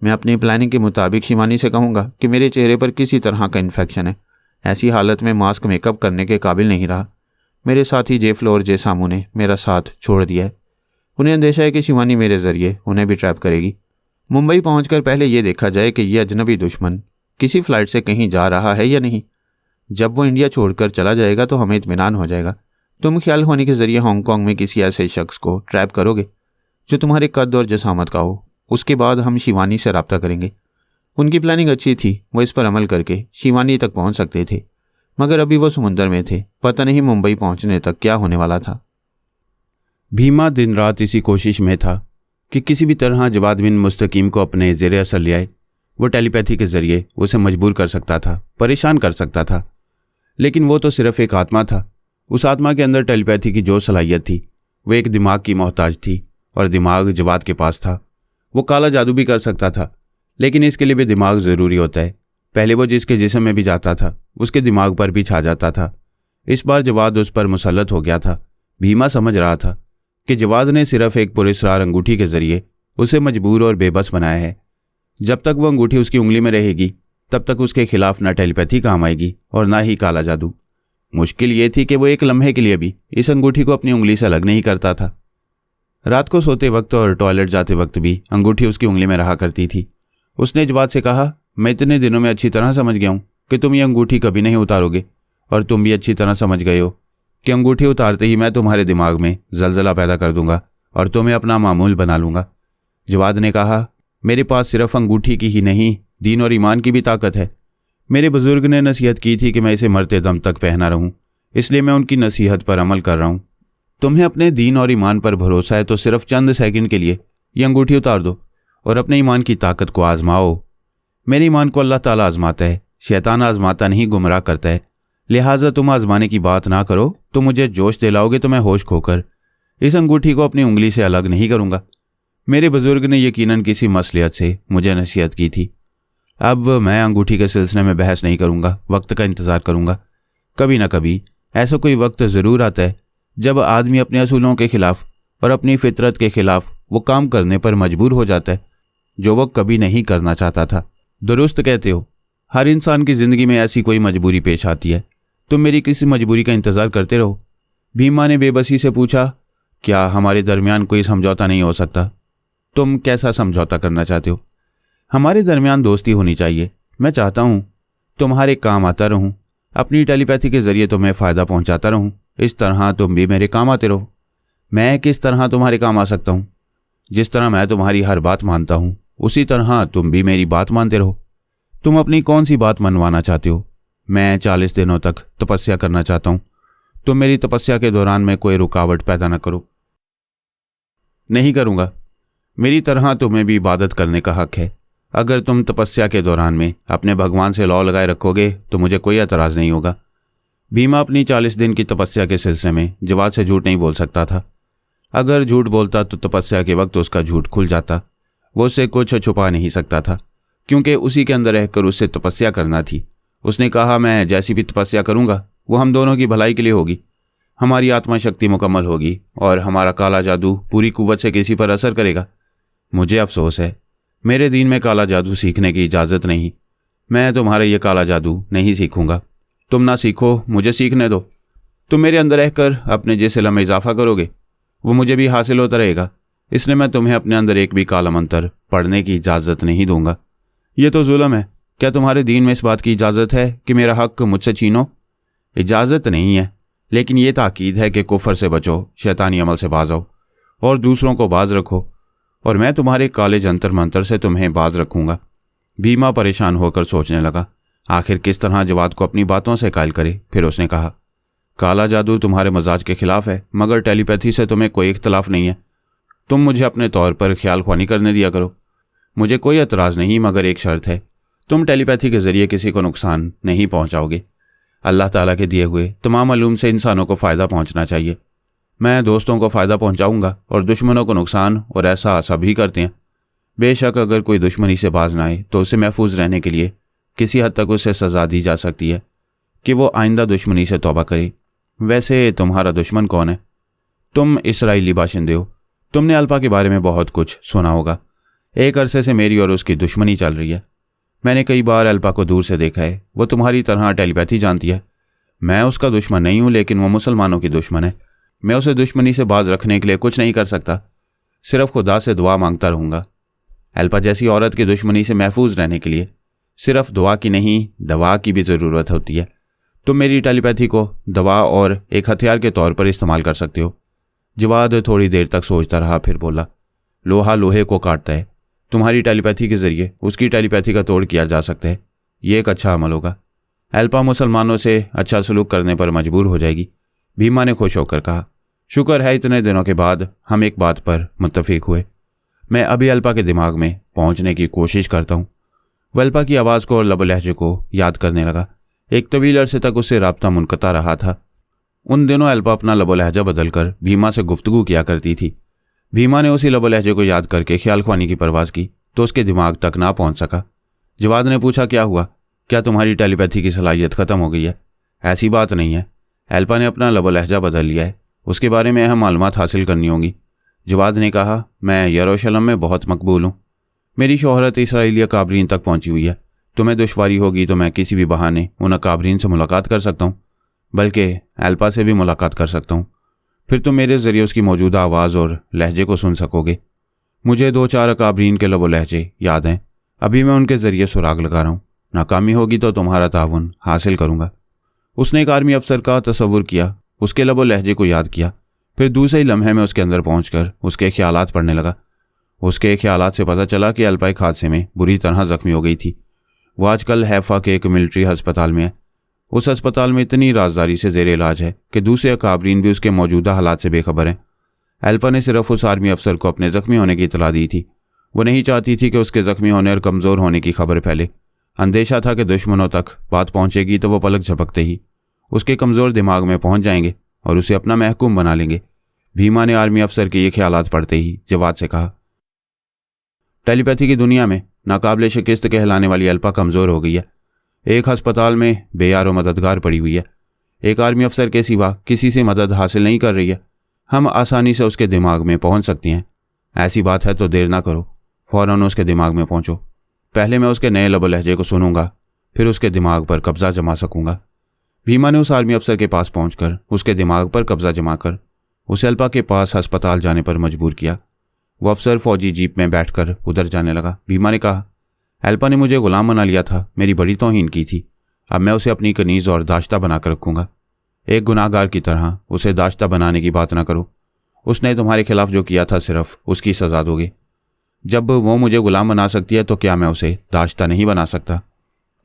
मैं अपनी प्लानिंग के मुताबिक शिवानी से कहूँगा कि मेरे चेहरे पर किसी तरह का इन्फेक्शन है। ऐसी हालत में मास्क मेकअप करने के काबिल नहीं रहा। मेरे साथी जे फ्लोर जे सामू ने मेरा साथ छोड़ दिया है। उन्हें अंदेशा है कि शिवानी मेरे ज़रिए उन्हें भी ट्रैप करेगी। मुंबई पहुंचकर पहले ये देखा जाए कि यह अजनबी दुश्मन किसी फ़्लाइट से कहीं जा रहा है या नहीं। जब वो इंडिया छोड़कर चला जाएगा तो हमें इत्मीनान हो जाएगा। तुम ख्याल होने के ज़रिए हांगकांग में किसी ऐसे शख्स को ट्रैप करोगे जो तुम्हारे कद और जसामत का हो। उसके बाद हम शिवानी से रब्ता करेंगे। उनकी प्लानिंग अच्छी थी, वो इस पर अमल करके शिवानी तक पहुंच सकते थे, मगर अभी वो समुंदर में थे। पता नहीं मुंबई पहुंचने तक क्या होने वाला था। भीमा दिन रात इसी कोशिश में था कि किसी भी तरह जवाद बिन मुस्तकीम को अपने ज़ेरे असर ले आए। वो टेलीपैथी के ज़रिए उसे मजबूर कर सकता था, परेशान कर सकता था। लेकिन वो तो सिर्फ एक आत्मा था। उस आत्मा के अंदर टेलीपैथी की जो सलाहियत थी वो एक दिमाग की मोहताज थी, और दिमाग जवाद के पास था। वो काला जादू भी कर सकता था, लेकिन इसके लिए भी दिमाग ज़रूरी होता है। पहले वो जिसके जिस्म में भी जाता था उसके दिमाग पर भी छा जाता था। इस बार जवाद उस पर मुसल्लत हो गया था। भीमा समझ रहा था कि जवाद ने सिर्फ एक पुरस्कार अंगूठी के ज़रिए उसे मजबूर और बेबस बनाया है। जब तक वो अंगूठी उसकी उंगली में रहेगी तब तक उसके खिलाफ ना टेलीपैथी काम आएगी और ना ही काला जादू। मुश्किल ये थी कि वो एक लम्हे के लिए भी इस अंगूठी को अपनी उंगली से अलग नहीं करता था। रात को सोते वक्त और टॉयलेट जाते वक्त भी अंगूठी उसकी उंगली में रहा करती थी। उसने जवाद से कहा, मैं इतने दिनों में अच्छी तरह समझ गया हूँ कि तुम ये अंगूठी कभी नहीं उतारोगे, और तुम भी अच्छी तरह समझ गए हो कि अंगूठी उतारते ही मैं तुम्हारे दिमाग में जलजला पैदा कर दूंगा और तुम्हें अपना मामूल बना लूँगा। जवाद ने कहा, मेरे पास सिर्फ अंगूठी की ही नहीं, दीन और ईमान की भी ताकत है। मेरे बुजुर्ग ने नसीहत की थी कि मैं इसे मरते दम तक पहना रहूं, इसलिए मैं उनकी नसीहत पर अमल कर रहा हूं। तुम्हें अपने दीन और ईमान पर भरोसा है तो सिर्फ चंद सेकंड के लिए ये अंगूठी उतार दो और अपने ईमान की ताकत को आजमाओ। मेरे ईमान को अल्लाह ताला आजमाता है, शैतान आजमाता नहीं, गुमराह करता है। लिहाजा तुम आजमाने की बात ना करो। तुम मुझे जोश दिलाओगे तो मैं होश खोकर इस अंगूठी को अपनी उंगली से अलग नहीं करूँगा। मेरे बुजुर्ग ने यकीनन किसी मसलियत से मुझे नसीहत की थी। अब मैं अंगूठी के सिलसिले में बहस नहीं करूँगा, वक्त का इंतज़ार करूँगा। कभी ना कभी ऐसा कोई वक्त ज़रूर आता है जब आदमी अपने असूलों के ख़िलाफ़ और अपनी फितरत के ख़िलाफ़ वो काम करने पर मजबूर हो जाता है जो वो कभी नहीं करना चाहता था। दुरुस्त कहते हो, हर इंसान की ज़िंदगी में ऐसी कोई मजबूरी पेश आती है। तुम मेरी किसी मजबूरी का इंतज़ार करते रहो। भीमा ने बेबसी से पूछा, क्या हमारे दरमियान कोई समझौता नहीं हो सकता? तुम कैसा समझौता करना चाहते हो? हमारे दरमियान दोस्ती होनी चाहिए। मैं चाहता हूँ तुम्हारे काम आता रहूँ, अपनी टेलीपैथी के ज़रिए तुम्हें फ़ायदा पहुँचाता रहूँ। इस तरह तुम भी मेरे काम आते रहो। मैं किस तरह तुम्हारे काम आ सकता हूँ? जिस तरह मैं तुम्हारी हर बात मानता हूँ उसी तरह तुम भी मेरी बात मानते रहो। तुम अपनी कौन सी बात मनवाना चाहते हो? मैं 40 दिनों तक तपस्या करना चाहता हूँ। तुम मेरी तपस्या के दौरान में कोई रुकावट पैदा न करो। नहीं करूँगा। मेरी तरह तुम्हें भी इबादत करने का हक है। अगर तुम तपस्या के दौरान में अपने भगवान से लौ लगाए रखोगे तो मुझे कोई एतराज़ नहीं होगा। भीमा अपनी 40 दिन की तपस्या के सिलसिले में जवाद से झूठ नहीं बोल सकता था। अगर झूठ बोलता तो तपस्या के वक्त उसका झूठ खुल जाता। वो उससे कुछ छुपा नहीं सकता था क्योंकि उसी के अंदर रहकर उससे तपस्या करना थी। उसने कहा, मैं जैसी भी तपस्या करूँगा वो हम दोनों की भलाई के लिए होगी। हमारी आत्मा शक्ति मुकम्मल होगी और हमारा काला जादू पूरी कुव्वत से किसी पर असर करेगा। मुझे अफसोस है, मेरे दीन में काला जादू सीखने की इजाज़त नहीं। मैं तुम्हारा ये काला जादू नहीं सीखूंगा। तुम ना सीखो, मुझे सीखने दो। तुम मेरे अंदर रहकर अपने जिस इल्म में इजाफा करोगे वो मुझे भी हासिल होता रहेगा। इसलिए मैं तुम्हें अपने अंदर एक भी काला मंत्र पढ़ने की इजाज़त नहीं दूंगा। ये तो जुल्म है। क्या तुम्हारे दीन में इस बात की इजाज़त है कि मेरा हक मुझसे छीनो? इजाज़त नहीं है, लेकिन ये ताकीद है कि कुफर से बचो, शैतानी अमल से बाज आओ और दूसरों को बाज रखो, और मैं तुम्हारे काले जंतर मंतर से तुम्हें बाज रखूँगा। भीमा परेशान होकर सोचने लगा आखिर किस तरह जवाद को अपनी बातों से कायल करे। फिर उसने कहा, काला जादू तुम्हारे मजाज के खिलाफ है, मगर टेलीपैथी से तुम्हें कोई इख्तलाफ नहीं है। तुम मुझे अपने तौर पर ख्याल ख्वानी करने दिया करो। मुझे कोई एतराज़ नहीं, मगर एक शर्त है, तुम टेलीपैथी के ज़रिए किसी को नुकसान नहीं पहुंचाओगे। अल्लाह ताला के दिए हुए तमाम मालूम से इंसानों को फ़ायदा पहुंचना चाहिए। मैं दोस्तों को फ़ायदा पहुंचाऊंगा और दुश्मनों को नुकसान, और ऐसा सभी करते हैं। बेशक अगर कोई दुश्मनी से बाज ना आए तो उसे महफूज रहने के लिए किसी हद तक उसे सज़ा दी जा सकती है कि वो आइंदा दुश्मनी से तौबा करे। वैसे तुम्हारा दुश्मन कौन है? तुम इसराइली बाशिंदे हो। तुमने अल्पा के बारे में बहुत कुछ सुना होगा। एक अरसे से मेरी और उसकी दुश्मनी चल रही है। मैंने कई बार अल्पा को दूर से देखा है। वो तुम्हारी तरह टेलीपैथी जानती है। मैं उसका दुश्मन नहीं हूँ, लेकिन वो मुसलमानों की दुश्मन है। मैं उसे दुश्मनी से बाज रखने के लिए कुछ नहीं कर सकता, सिर्फ खुदा से दुआ मांगता रहूँगा। अल्पा जैसी औरत की दुश्मनी से महफूज रहने के लिए सिर्फ दुआ की नहीं, दवा की भी ज़रूरत होती है। तुम मेरी टेलीपैथी को दवा और एक हथियार के तौर पर इस्तेमाल कर सकते हो। जवाद थोड़ी देर तक सोचता रहा, फिर बोला, लोहा लोहे को काटता है। तुम्हारी टेलीपैथी के ज़रिए उसकी टेलीपैथी का तोड़ किया जा सकता है। ये एक अच्छा अमल होगा। अल्पा मुसलमानों से अच्छा सलूक करने पर मजबूर हो जाएगी। भीमा ने खुश होकर कहा, शुक्र है इतने दिनों के बाद हम एक बात पर मुत्तफिक हुए। मैं अभी अल्पा के दिमाग में पहुंचने की कोशिश करता हूँ। वह अल्पा की आवाज़ को और लब लहजे को याद करने लगा। एक तवील अरसे तक उससे राब्ता मुनक़ता रहा था। उन दिनों अल्पा अपना लब लहजा बदल कर भीमा से गुफ्तगू किया करती थी। भीमा ने उसी लब लहजे को याद करके ख्याल ख्वानी की परवाज़ की तो उसके दिमाग तक ना पहुँच सका। जवाद ने पूछा, क्या हुआ? क्या तुम्हारी टेलीपैथी की सलाहियत ख़त्म हो गई है? ऐसी बात नहीं है। अल्पा ने अपना लब लहजा बदल लिया है। उसके बारे में अहम मालूमात हासिल करनी होगी। जवाद ने कहा, मैं यरूशलेम में बहुत मकबूल हूँ। मेरी शोहरत इसराइली अकाबरीन तक पहुँची हुई है। तुम्हें दुश्वारी होगी तो मैं किसी भी बहाने उन अकाबरीन से मुलाकात कर सकता हूँ, बल्कि अल्पा से भी मुलाकात कर सकता हूँ। फिर तुम मेरे ज़रिए उसकी मौजूदा आवाज़ और लहजे को सुन सकोगे। मुझे 2-4 अकाबरीन के लब लहजे याद हैं। अभी मैं उनके ज़रिए सुराग लगा रहा हूँ। नाकामी होगी तो तुम्हारा ताउन हासिल करूँगा। उसने एक आर्मी अफसर का तसव्वुर किया, उसके लब लहजे को याद किया। फिर दूसरे ही लम्हे में उसके अंदर पहुंचकर उसके ख्यालात पढ़ने लगा। उसके ख्यालात से पता चला कि अल्पा एक हादसे में बुरी तरह ज़ख्मी हो गई थी। वो आजकल हैफा के एक मिलिट्री अस्पताल में है। उस अस्पताल में इतनी राजदारी से ज़ेर इलाज है कि दूसरे अकाबरीन भी उसके मौजूदा हालात से बेखबर हैं। अल्पा ने सिर्फ उस आर्मी अफसर को अपने ज़ख्मी होने की इतला दी थी। वो नहीं चाहती थी कि उसके ज़ख्मी होने और कमज़ोर होने की खबर फैले। अंदेशा था कि दुश्मनों तक बात पहुँचेगी तो वो पलक झपकते ही उसके कमज़ोर दिमाग में पहुँच जाएंगे और उसे अपना महकूम बना लेंगे। भीमा ने आर्मी अफसर के ये ख्यालात पढ़ते ही जवाद से कहा, टेलीपैथी की दुनिया में नाकाबिले शिकस्त कहलाने वाली अल्पा कमज़ोर हो गई है। एक अस्पताल में बेयार व मददगार पड़ी हुई है। एक आर्मी अफसर के सिवा किसी से मदद हासिल नहीं कर रही है। हम आसानी से उसके दिमाग में पहुंच सकती हैं। ऐसी बात है तो देर ना करो, फ़ौरन उसके दिमाग में पहुंचो। पहले मैं उसके नए लब लहजे को सुनूंगा, फिर उसके दिमाग पर कब्जा जमा सकूंगा। भीमा ने उस आर्मी अफसर के पास पहुंचकर उसके दिमाग पर कब्जा जमा कर उसे अल्पा के पास अस्पताल जाने पर मजबूर किया। वो अफसर फौजी जीप में बैठकर उधर जाने लगा। भीमा ने कहा, अल्पा ने मुझे गुलाम बना लिया था, मेरी बड़ी तौहीन की थी। अब मैं उसे अपनी कनीज़ और दाश्ता बनाकर रखूंगा। एक गुनाहगार की तरह उसे दाश्ता बनाने की बात ना करो। उसने तुम्हारे खिलाफ जो किया था सिर्फ उसकी सजा दोगे। जब वो मुझे गुलाम बना सकती है तो क्या मैं उसे दाश्ता नहीं बना सकता?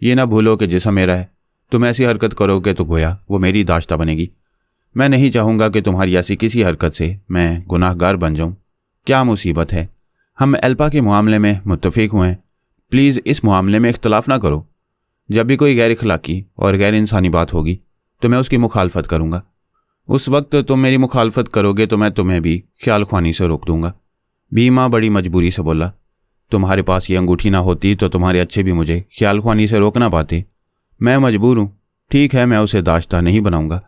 ये ना भूलो कि जिस्म मेरा है। तुम ऐसी हरकत करोगे तो गोया वो मेरी दाश्ता बनेगी। मैं नहीं चाहूँगा कि तुम्हारी ऐसी किसी हरकत से मैं गुनाहगार बन जाऊँ। क्या मुसीबत है? हम अल्पा के मामले में मुत्तफिक हुए हैं। प्लीज़ इस मामले में इख्तलाफ ना करो। जब भी कोई गैर अखलाकी और गैर इंसानी बात होगी तो मैं उसकी मुखालफत करूँगा। उस वक्त तुम मेरी मुखालफत करोगे तो मैं तुम्हें भी ख्याल ख्वानी से रोक दूँगा। भीमा बड़ी मजबूरी से बोला, तुम्हारे पास ये अंगूठी ना होती तो तुम्हारे अच्छे भी मुझे ख्याल ख्वानी से रोक ना पाते। मैं मजबूर हूँ। ठीक है, मैं उसे दाश्ता नहीं बनाऊँगा।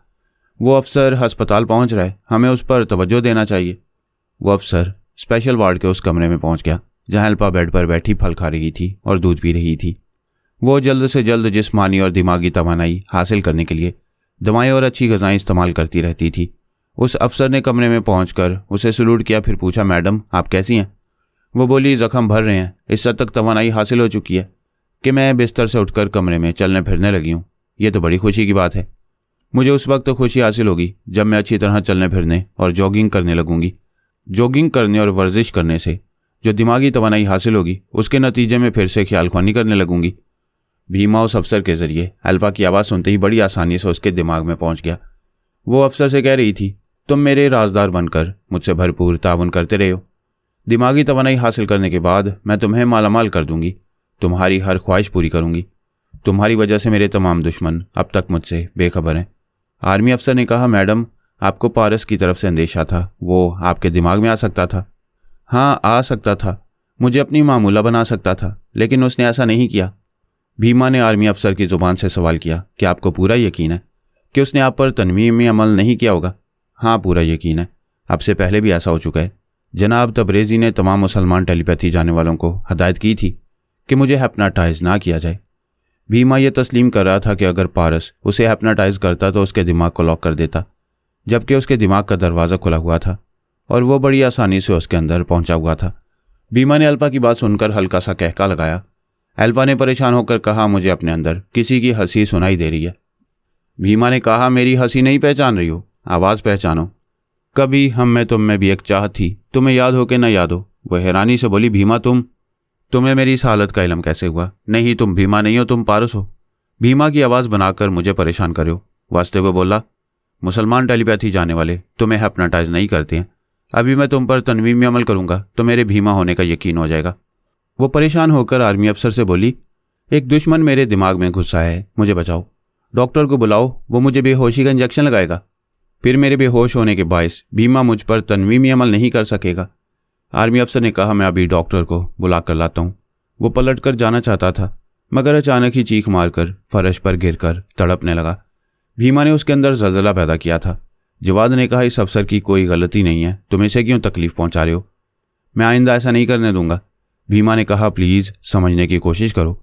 वो अफसर अस्पताल पहुँच रहा है, हमें उस पर तवज्जो देना चाहिए। वो अफसर स्पेशल वार्ड के उस कमरे में पहुँच गया जहाँ अल्पा बेड पर बैठी फल खा रही थी और दूध पी रही थी। वो जल्द से जल्द जिस्मानी और दिमागी तवानाई हासिल करने के लिए दवाएं और अच्छी ग़िज़ाएं इस्तेमाल करती रहती थी। उस अफसर ने कमरे में पहुंचकर उसे सलूट किया, फिर पूछा, मैडम आप कैसी हैं? वो बोली, ज़ख्म भर रहे हैं। इस हद तक तवानाई हासिल हो चुकी है कि मैं बिस्तर से उठकर कमरे में चलने फिरने लगी हूँ। ये तो बड़ी खुशी की बात है। मुझे उस वक्त खुशी हासिल होगी जब मैं अच्छी तरह चलने फिरने और जॉगिंग करने लगूंगी। जॉगिंग करने और वर्जिश करने से जो दिमागी तवानाई हासिल होगी उसके नतीजे में फिर से ख्याल ख्वानी करने लगूंगी। भीमा उस अफसर के ज़रिए अल्पा की आवाज़ सुनते ही बड़ी आसानी से उसके दिमाग में पहुंच गया। वो अफसर से कह रही थी, तुम मेरे राजदार बनकर मुझसे भरपूर ताउन करते रहे हो। दिमागी तवानाई हासिल करने के बाद मैं तुम्हें मालामाल कर दूंगी, तुम्हारी हर ख्वाहिश पूरी करूंगी। तुम्हारी वजह से मेरे तमाम दुश्मन अब तक मुझसे बेखबर हैं। आर्मी अफसर ने कहा, मैडम आपको पारस की तरफ से अंदेशा था, वो आपके दिमाग में आ सकता था। हाँ, आ सकता था, मुझे अपनी मामूला बना सकता था, लेकिन उसने ऐसा नहीं किया। भीमा ने आर्मी अफसर की ज़ुबान से सवाल किया, क्या आपको पूरा यकीन है कि उसने आप पर तनवीमी अमल नहीं किया होगा? हाँ, पूरा यकीन है, अब से पहले भी ऐसा हो चुका है। जनाब तबरेज़ी ने तमाम मुसलमान टेलीपैथी जाने वालों को हदायत की थी कि मुझे हिप्नोटाइज ना किया जाए। भीमा यह तस्लीम कर रहा था कि अगर पारस उसे हिप्नोटाइज करता तो उसके दिमाग को लॉक कर देता, जबकि उसके दिमाग का दरवाज़ा खुला हुआ था और वो बड़ी आसानी से उसके अंदर पहुंचा हुआ था। भीमा ने अल्पा की बात सुनकर हल्का सा कहका लगाया। अल्पा ने परेशान होकर कहा, मुझे अपने अंदर किसी की हंसी सुनाई दे रही है। भीमा ने कहा, मेरी हंसी नहीं पहचान रही हो, आवाज़ पहचानो। कभी हम में तुम में भी एक चाह थी, तुम्हें याद हो कि न याद हो। वह हैरानी से बोली, भीमा तुम्हें मेरी इस हालत का इल्म कैसे हुआ? नहीं, तुम भीमा नहीं हो, तुम पारस हो। भीमा की आवाज़ बनाकर मुझे परेशान कर रहे हो। वास्ते हुए बोला, मुसलमान टेलीपैथी जाने वाले तुम्हें हिप्नोटाइज नहीं करते हैं। अभी मैं तुम पर तनवीमी अमल करूंगा तो मेरे भीमा होने का यकीन हो जाएगा। वो परेशान होकर आर्मी अफसर से बोली, एक दुश्मन मेरे दिमाग में घुसा है, मुझे बचाओ। डॉक्टर को बुलाओ, वो मुझे बेहोशी का इंजेक्शन लगाएगा। फिर मेरे बेहोश होने के बायस भीमा मुझ पर तनवीमी अमल नहीं कर सकेगा। आर्मी अफसर ने कहा, मैं अभी डॉक्टर को बुला कर लाता हूँ। वो पलट कर जाना चाहता था, मगर अचानक ही चीख मारकर फर्श पर गिरकर तड़पने लगा। भीमा ने उसके अंदर जलजला पैदा किया था। जवाद ने कहा, इस अफसर की कोई गलती नहीं है, तुम इसे क्यों तकलीफ पहुंचा रहे हो? मैं आइंदा ऐसा नहीं करने दूंगा। भीमा ने कहा, प्लीज़ समझने की कोशिश करो।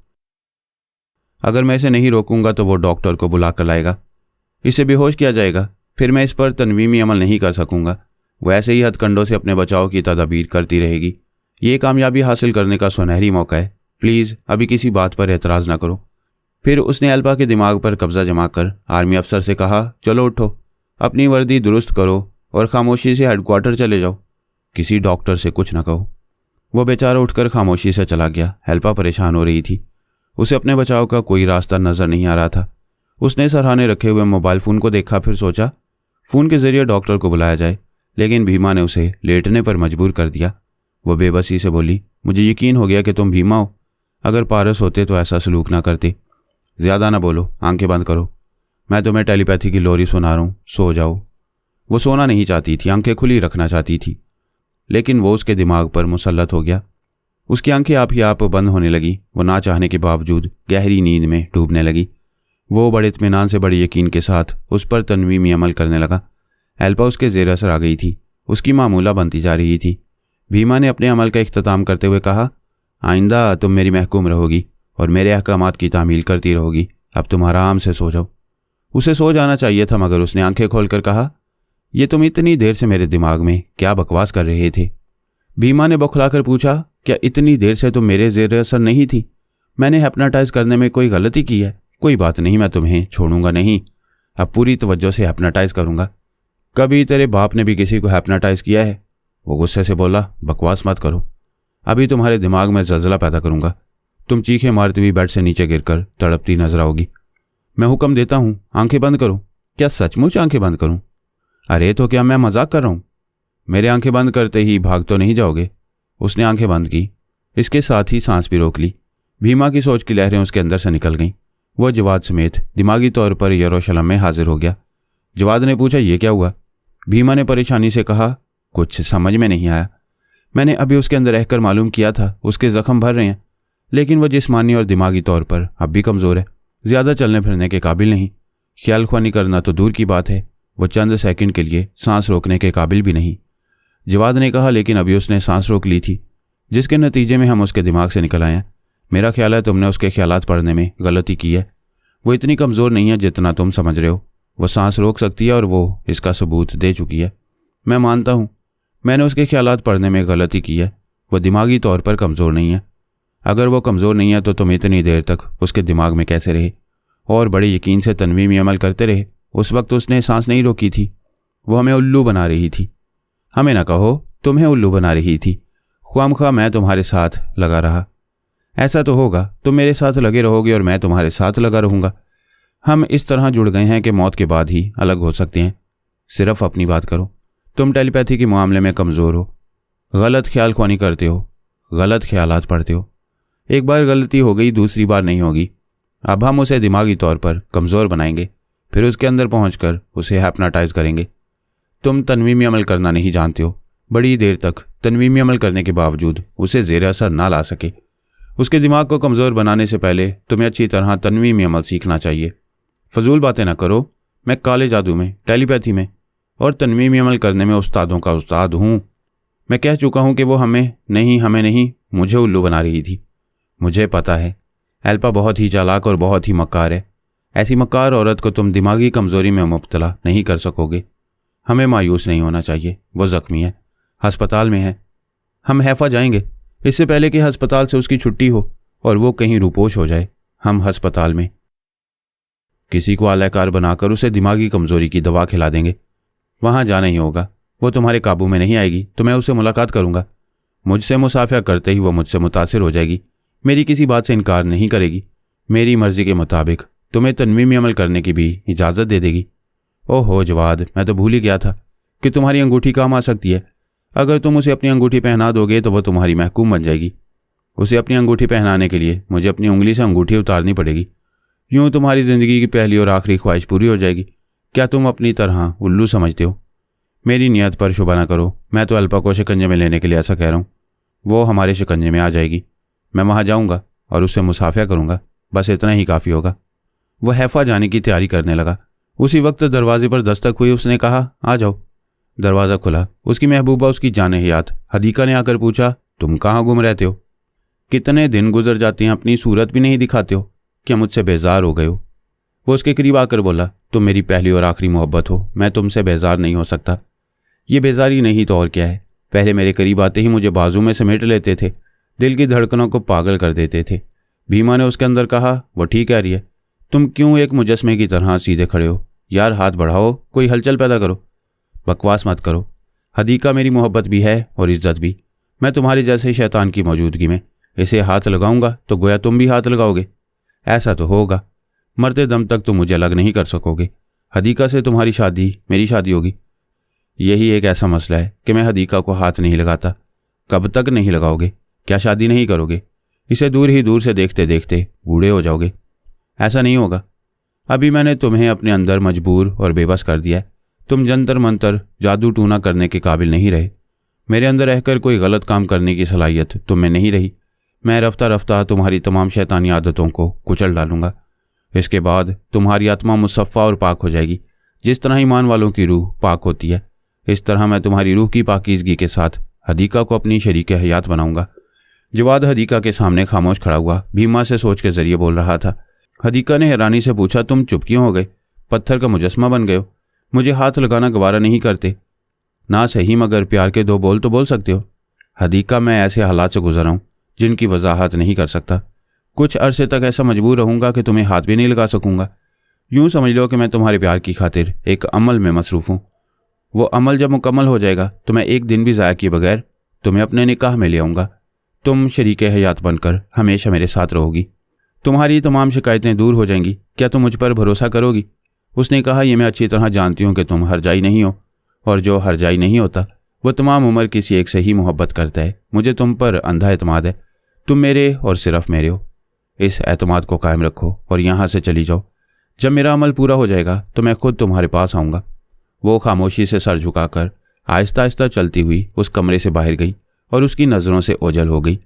अगर मैं इसे नहीं रोकूंगा तो वो डॉक्टर को बुला कर लाएगा, इसे बेहोश किया जाएगा, फिर मैं इस पर तनवीमी अमल नहीं कर सकूंगा। वो ऐसे ही हथकंडों से अपने बचाव की तदाबीर करती रहेगी। ये कामयाबी हासिल करने का सुनहरी मौका है, प्लीज़ अभी किसी बात पर एतराज़ ना करो। फिर उसने अल्पा के दिमाग पर कब्जा जमा कर आर्मी अफसर से कहा, चलो उठो, अपनी वर्दी दुरुस्त करो और खामोशी से हेडक्वार्टर चले जाओ, किसी डॉक्टर से कुछ ना कहो। वो बेचारा उठकर खामोशी से चला गया। अल्पा परेशान हो रही थी, उसे अपने बचाव का कोई रास्ता नजर नहीं आ रहा था। उसने सरहाने रखे हुए मोबाइल फ़ोन को देखा, फिर सोचा फ़ोन के जरिए डॉक्टर को बुलाया जाए, लेकिन भीमा ने उसे लेटने पर मजबूर कर दिया। वो बेबसी से बोली, मुझे यकीन हो गया कि तुम भीमा हो, अगर पारस होते तो ऐसा सलूक ना करते। ज़्यादा ना बोलो, आंखें बंद करो, मैं तुम्हें टेलीपैथी की लोरी सुना रहा हूँ, सो जाओ। वो सोना नहीं चाहती थी, आंखें खुली रखना चाहती थी, लेकिन वो उसके दिमाग पर मुसल्लत हो गया। उसकी आंखें आप ही आप बंद होने लगी। वो ना चाहने के बावजूद गहरी नींद में डूबने लगी। वो बड़े इत्मीनान से, बड़े यकीन के साथ उस पर तनवीमी अमल करने लगा। अल्पा उसके ज़ेर असर आ गई थी, उसकी मामूला बनती जा रही थी। भीमा ने अपने अमल का इख्तिताम करते हुए कहा, आइंदा तुम मेरी महकूम रहोगी और मेरे अहकामात की तामील करती रहोगी, अब तुम आराम से सो जाओ। उसे सो जाना चाहिए था, मगर उसने आंखें खोलकर कहा, ये तुम इतनी देर से मेरे दिमाग में क्या बकवास कर रहे थे? भीमा ने बौखलाकर पूछा, क्या इतनी देर से तुम मेरे ज़ेर असर नहीं थी? मैंने हिप्नोटाइज करने में कोई गलती की है? कोई बात नहीं, मैं तुम्हें छोड़ूंगा नहीं, अब पूरी तवज्जो से हिप्नोटाइज करूंगा। कभी तेरे बाप ने भी किसी को हिप्नोटाइज किया है? वो गुस्से से बोला, बकवास मत करो, अभी तुम्हारे दिमाग में जलजला पैदा करूंगा, तुम चीखें मारती हुई बेड से नीचे गिरकर तड़पती नजर आओगी। मैं हुक्म देता हूं, आंखें बंद करो। क्या सचमुच आंखें बंद करूं? अरे तो क्या मैं मजाक कर रहा हूं? मेरे आंखें बंद करते ही भाग तो नहीं जाओगे? उसने आंखें बंद की, इसके साथ ही सांस भी रोक ली। भीमा की सोच की लहरें उसके अंदर से निकल गईं। वह जवाद समेत दिमागी तौर पर यरूशलेम में हाजिर हो गया। जवाद ने पूछा, ये क्या हुआ? भीमा ने परेशानी से कहा, कुछ समझ में नहीं आया। मैंने अभी उसके अंदर रहकर मालूम किया था, उसके जख्म भर रहे हैं, लेकिन वह जिस्मानी और दिमागी तौर पर अब भी कमज़ोर है, ज़्यादा चलने फिरने के काबिल नहीं। ख्याल ख्वानी करना तो दूर की बात है, वो चंद सेकंड के लिए सांस रोकने के काबिल भी नहीं। जवाद ने कहा, लेकिन अभी उसने सांस रोक ली थी, जिसके नतीजे में हम उसके दिमाग से निकल आए हैं। मेरा ख्याल है तुमने उसके ख्यालात पढ़ने में गलती की है। वो इतनी कमज़ोर नहीं है जितना तुम समझ रहे हो। वो सांस रोक सकती है और वो इसका सबूत दे चुकी है। मैं मानता हूँ मैंने उसके ख्यालात पढ़ने में गलती की है। वो दिमागी तौर पर कमज़ोर नहीं है। अगर वो कमज़ोर नहीं है तो तुम इतनी देर तक उसके दिमाग में कैसे रहे और बड़े यकीन से तनवीमी अमल करते रहे? उस वक्त उसने सांस नहीं रोकी थी, वो हमें उल्लू बना रही थी। हमें ना कहो, तुम्हें उल्लू बना रही थी। ख्वामख्वाह मैं तुम्हारे साथ लगा रहा। ऐसा तो होगा, तुम मेरे साथ लगे रहोगे और मैं तुम्हारे साथ लगा रहूँगा। हम इस तरह जुड़ गए हैं कि मौत के बाद ही अलग हो सकते हैं। सिर्फ अपनी बात करो। तुम टेलीपैथी के मामले में कमज़ोर हो, गलत ख्याल ख्वानी करते हो, गलत ख्यालात पढ़ते हो। एक बार गलती हो गई, दूसरी बार नहीं होगी। अब हम उसे दिमागी तौर पर कमज़ोर बनाएंगे, फिर उसके अंदर पहुंचकर उसे हैप्नाटाइज करेंगे। तुम तनवीमी अमल करना नहीं जानते हो। बड़ी देर तक तनवीमी अमल करने के बावजूद उसे ज़ेर असर ना ला सके। उसके दिमाग को कमज़ोर बनाने से पहले तुम्हें अच्छी तरह तनवीमी अमल सीखना चाहिए। फजूल बातें ना करो। मैं काले जादू में, टेलीपैथी में और तनवीमी अमल करने में उस्तादों का उस्ताद हूँ। मैं कह चुका हूँ कि वो हमें नहीं, मुझे उल्लू बना रही थी। मुझे पता है एल्पा बहुत ही चालाक और बहुत ही मक्कार है। ऐसी मक्कार औरत को तुम दिमागी कमज़ोरी में मुब्तला नहीं कर सकोगे। हमें मायूस नहीं होना चाहिए। वो ज़ख्मी है, अस्पताल में है। हम हैफा जाएंगे इससे पहले कि अस्पताल से उसकी छुट्टी हो और वो कहीं रूपोश हो जाए। हम अस्पताल में किसी को आलाकार बनाकर उसे दिमागी कमज़ोरी की दवा खिला देंगे। वहाँ जाना ही होगा। वो तुम्हारे काबू में नहीं आएगी तो मैं उससे मुलाकात करूँगा। मुझसे मुसाफिया करते ही वो मुझसे मुतासिर हो जाएगी। मेरी किसी बात से इनकार नहीं करेगी। मेरी मर्ज़ी के मुताबिक तुम्हें तनवीमी अमल करने की भी इजाज़त दे देगी। ओहो जवाद, मैं तो भूल ही गया था कि तुम्हारी अंगूठी काम आ सकती है। अगर तुम उसे अपनी अंगूठी पहना दोगे तो वह तुम्हारी महकूम बन जाएगी। उसे अपनी अंगूठी पहनाने के लिए मुझे अपनी उंगली से अंगूठी उतारनी पड़ेगी। यूँ तुम्हारी ज़िंदगी की पहली और आखिरी ख्वाहिश पूरी हो जाएगी। क्या तुम अपनी तरह उल्लू समझते हो? मेरी नियत पर शुबा ना करो। मैं तो अल्पा को शिकंजे में लेने के लिए ऐसा कह रहा हूँ। वो हमारे शिकंजे में आ जाएगी। मैं वहाँ जाऊँगा और उससे मुसाफिया करूँगा। बस इतना ही काफ़ी होगा। वह हैफा जाने की तैयारी करने लगा। उसी वक्त दरवाजे पर दस्तक हुई। उसने कहा, आ जाओ। दरवाज़ा खुला। उसकी महबूबा, उसकी जान हयात हदीका ने आकर पूछा, तुम कहाँ घूम रहते हो? कितने दिन गुजर जाते हैं, अपनी सूरत भी नहीं दिखाते हो। क्या मुझसे बेजार हो गए हो? वो उसके करीब आकर बोला, तुम मेरी पहली और आखिरी मोहब्बत हो। मैं तुमसे बेजार नहीं हो सकता। ये बेजारी नहीं तो और क्या है। पहले मेरे करीब आते ही मुझे बाजू में समेट लेते थे, दिल की धड़कनों को पागल कर देते थे। भीमा ने उसके अंदर कहा, वो ठीक कह रही है। तुम क्यों एक मुजस्मे की तरह सीधे खड़े हो? यार हाथ बढ़ाओ, कोई हलचल पैदा करो। बकवास मत करो। हदीका मेरी मोहब्बत भी है और इज्जत भी। मैं तुम्हारे जैसे शैतान की मौजूदगी में इसे हाथ लगाऊंगा तो गोया तुम भी हाथ लगाओगे। ऐसा तो होगा। मरते दम तक तुम मुझे अलग नहीं कर सकोगे। हदीका से तुम्हारी शादी मेरी शादी होगी। यही एक ऐसा मसला है कि मैं हदीका को हाथ नहीं लगाता। कब तक नहीं लगाओगे? क्या शादी नहीं करोगे? इसे दूर ही दूर से देखते देखते बूढ़े हो जाओगे। ऐसा नहीं होगा। अभी मैंने तुम्हें अपने अंदर मजबूर और बेबस कर दिया है। तुम जंतर मंतर जादू टूना करने के काबिल नहीं रहे। मेरे अंदर रहकर कोई गलत काम करने की सलाहियत तुम में नहीं रही। मैं रफ्ता रफ्ता तुम्हारी तमाम शैतानी आदतों को कुचल डालूंगा। इसके बाद तुम्हारी आत्मा मुसफ़ा और पाक हो जाएगी। जिस तरह ईमान वालों की रूह पाक होती है, इस तरह मैं तुम्हारी रूह की पाकीज़गी के साथ हदीका को अपनी शरीक हयात बनाऊंगा। जवाद हदीका के सामने खामोश खड़ा हुआ, भीमा से सोच के जरिए बोल रहा था। हदीका ने हैरानी से पूछा, तुम चुप क्यों हो गए? पत्थर का मुजस्मा बन गए हो। मुझे हाथ लगाना गवारा नहीं करते? ना सही मगर प्यार के दो बोल तो बोल सकते हो। हदीका, मैं ऐसे हालात से गुजरा हूँ जिनकी वजाहत नहीं कर सकता। कुछ अरसे तक ऐसा मजबूर रहूँगा कि तुम्हें हाथ भी नहीं लगा सकूँगा। यूँ समझ लो कि मैं तुम्हारे प्यार की खातिर एक अमल में मसरूफ़ हूँ। वो अमल जब मुकम्मल हो जाएगा तो मैं एक दिन भी ज़ाया किए बगैर तुम्हें अपने निकाह में ले आऊँगा। तुम शरीक हयात बनकर हमेशा मेरे साथ रहोगी। तुम्हारी तमाम शिकायतें दूर हो जाएंगी। क्या तुम मुझ पर भरोसा करोगी? उसने कहा, यह मैं अच्छी तरह जानती हूँ कि तुम हरजाई नहीं हो, और जो हरजाई नहीं होता वह तमाम उम्र किसी एक से ही मोहब्बत करता है। मुझे तुम पर अंधा एतमाद है। तुम मेरे और सिर्फ मेरे हो। इस एतमाद को कायम रखो और यहाँ से चली जाओ। जब मेरा अमल पूरा हो जाएगा तो मैं खुद तुम्हारे पास आऊँगा। वो खामोशी से सर झुकाकर आहिस्ता आहिस्ता चलती हुई उस कमरे से बाहर गई और उसकी नज़रों से ओझल हो गई।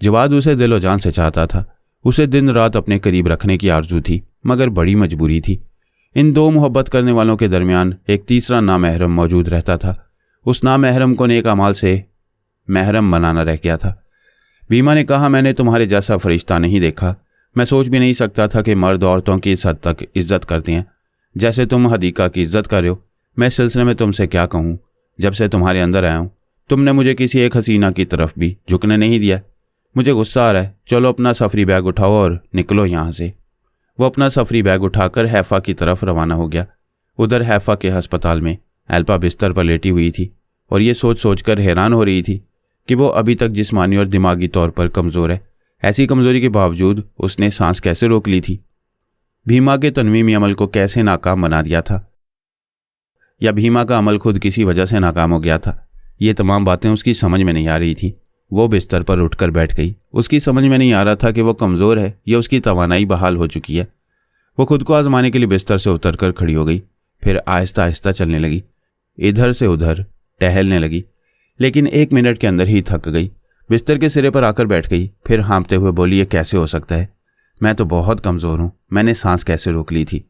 जवाद उसे दिलो जान से चाहता था। उसे दिन रात अपने करीब रखने की आरजू थी, मगर बड़ी मजबूरी थी। इन दो मोहब्बत करने वालों के दरमियान एक तीसरा नामहरम मौजूद रहता था। उस नामहरम को नेक अमाल से महरम बनाना रह गया था। भीमा ने कहा, मैंने तुम्हारे जैसा फरिश्ता नहीं देखा। मैं सोच भी नहीं सकता था कि मर्द औरतों की इस हद तक इज्जत करते हैं जैसे तुम हदीका की इज्जत कर रहे हो। मैं इस सिलसिले में तुमसे क्या कहूँ। जब से तुम्हारे अंदर आया हूँ तुमने मुझे किसी एक हसीना की तरफ भी झुकने नहीं दिया। मुझे गुस्सा आ रहा है। चलो अपना सफरी बैग उठाओ और निकलो यहाँ से। वो अपना सफरी बैग उठाकर हैफा की तरफ रवाना हो गया। उधर हैफा के अस्पताल में एल्पा बिस्तर पर लेटी हुई थी और ये सोच सोचकर हैरान हो रही थी कि वो अभी तक जिस्मानी और दिमागी तौर पर कमज़ोर है। ऐसी कमज़ोरी के बावजूद उसने सांस कैसे रोक ली थी? भीमा के तनवीमी अमल को कैसे नाकाम बना दिया था? या भीमा का अमल खुद किसी वजह से नाकाम हो गया था? ये तमाम बातें उसकी समझ में नहीं आ रही थी। वो बिस्तर पर उठकर बैठ गई। उसकी समझ में नहीं आ रहा था कि वो कमज़ोर है या उसकी तवानाई बहाल हो चुकी है। वो खुद को आजमाने के लिए बिस्तर से उतरकर खड़ी हो गई, फिर आहिस्ता आहिस्ता चलने लगी, इधर से उधर टहलने लगी, लेकिन 1 मिनट के अंदर ही थक गई। बिस्तर के सिरे पर आकर बैठ गई, फिर हाँफते हुए बोली, ये कैसे हो सकता है? मैं तो बहुत कमज़ोर हूँ, मैंने सांस कैसे रोक ली थी?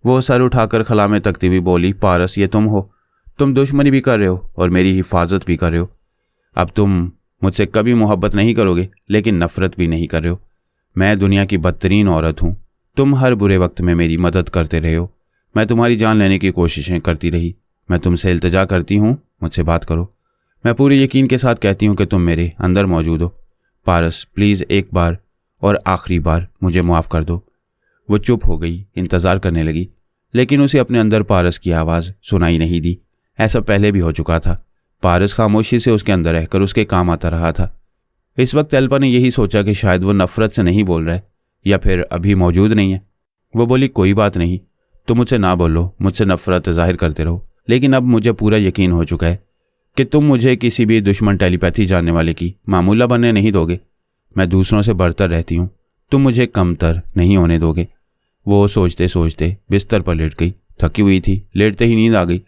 वो सर उठाकर खला में तकती हुई बोली, पारस ये तुम हो? तुम दुश्मनी भी कर रहे हो और मेरी हिफाजत भी कर रहे हो। अब तुम मुझसे कभी मोहब्बत नहीं करोगे, लेकिन नफ़रत भी नहीं कर रहे हो। मैं दुनिया की बदतरीन औरत हूँ। तुम हर बुरे वक्त में मेरी मदद करते रहे हो। मैं तुम्हारी जान लेने की कोशिशें करती रही। मैं तुमसे इल्तिजा करती हूँ, मुझसे बात करो। मैं पूरे यकीन के साथ कहती हूँ कि तुम मेरे अंदर मौजूद हो। पारस प्लीज़ एक बार और आखिरी बार मुझे माफ़ कर दो। वो चुप हो गई, इंतज़ार करने लगी, लेकिन उसे अपने अंदर पारस की आवाज़ सुनाई नहीं दी। ऐसा पहले भी हो चुका था। पारस खामोशी से उसके अंदर रहकर उसके काम आता रहा था। इस वक्त एल्पा ने यही सोचा कि शायद वो नफ़रत से नहीं बोल रहा है या फिर अभी मौजूद नहीं है। वो बोली, कोई बात नहीं, तुम मुझसे ना बोलो, मुझसे नफ़रत जाहिर करते रहो, लेकिन अब मुझे पूरा यकीन हो चुका है कि तुम मुझे किसी भी दुश्मन टेलीपैथी जानने वाले की मामूला बनने नहीं दोगे। मैं दूसरों से बढ़तर रहती हूँ, तुम मुझे कमतर नहीं होने दोगे। वो सोचते सोचते बिस्तर पर लेट गई। थकी हुई थी, लेटते ही नींद आ गई।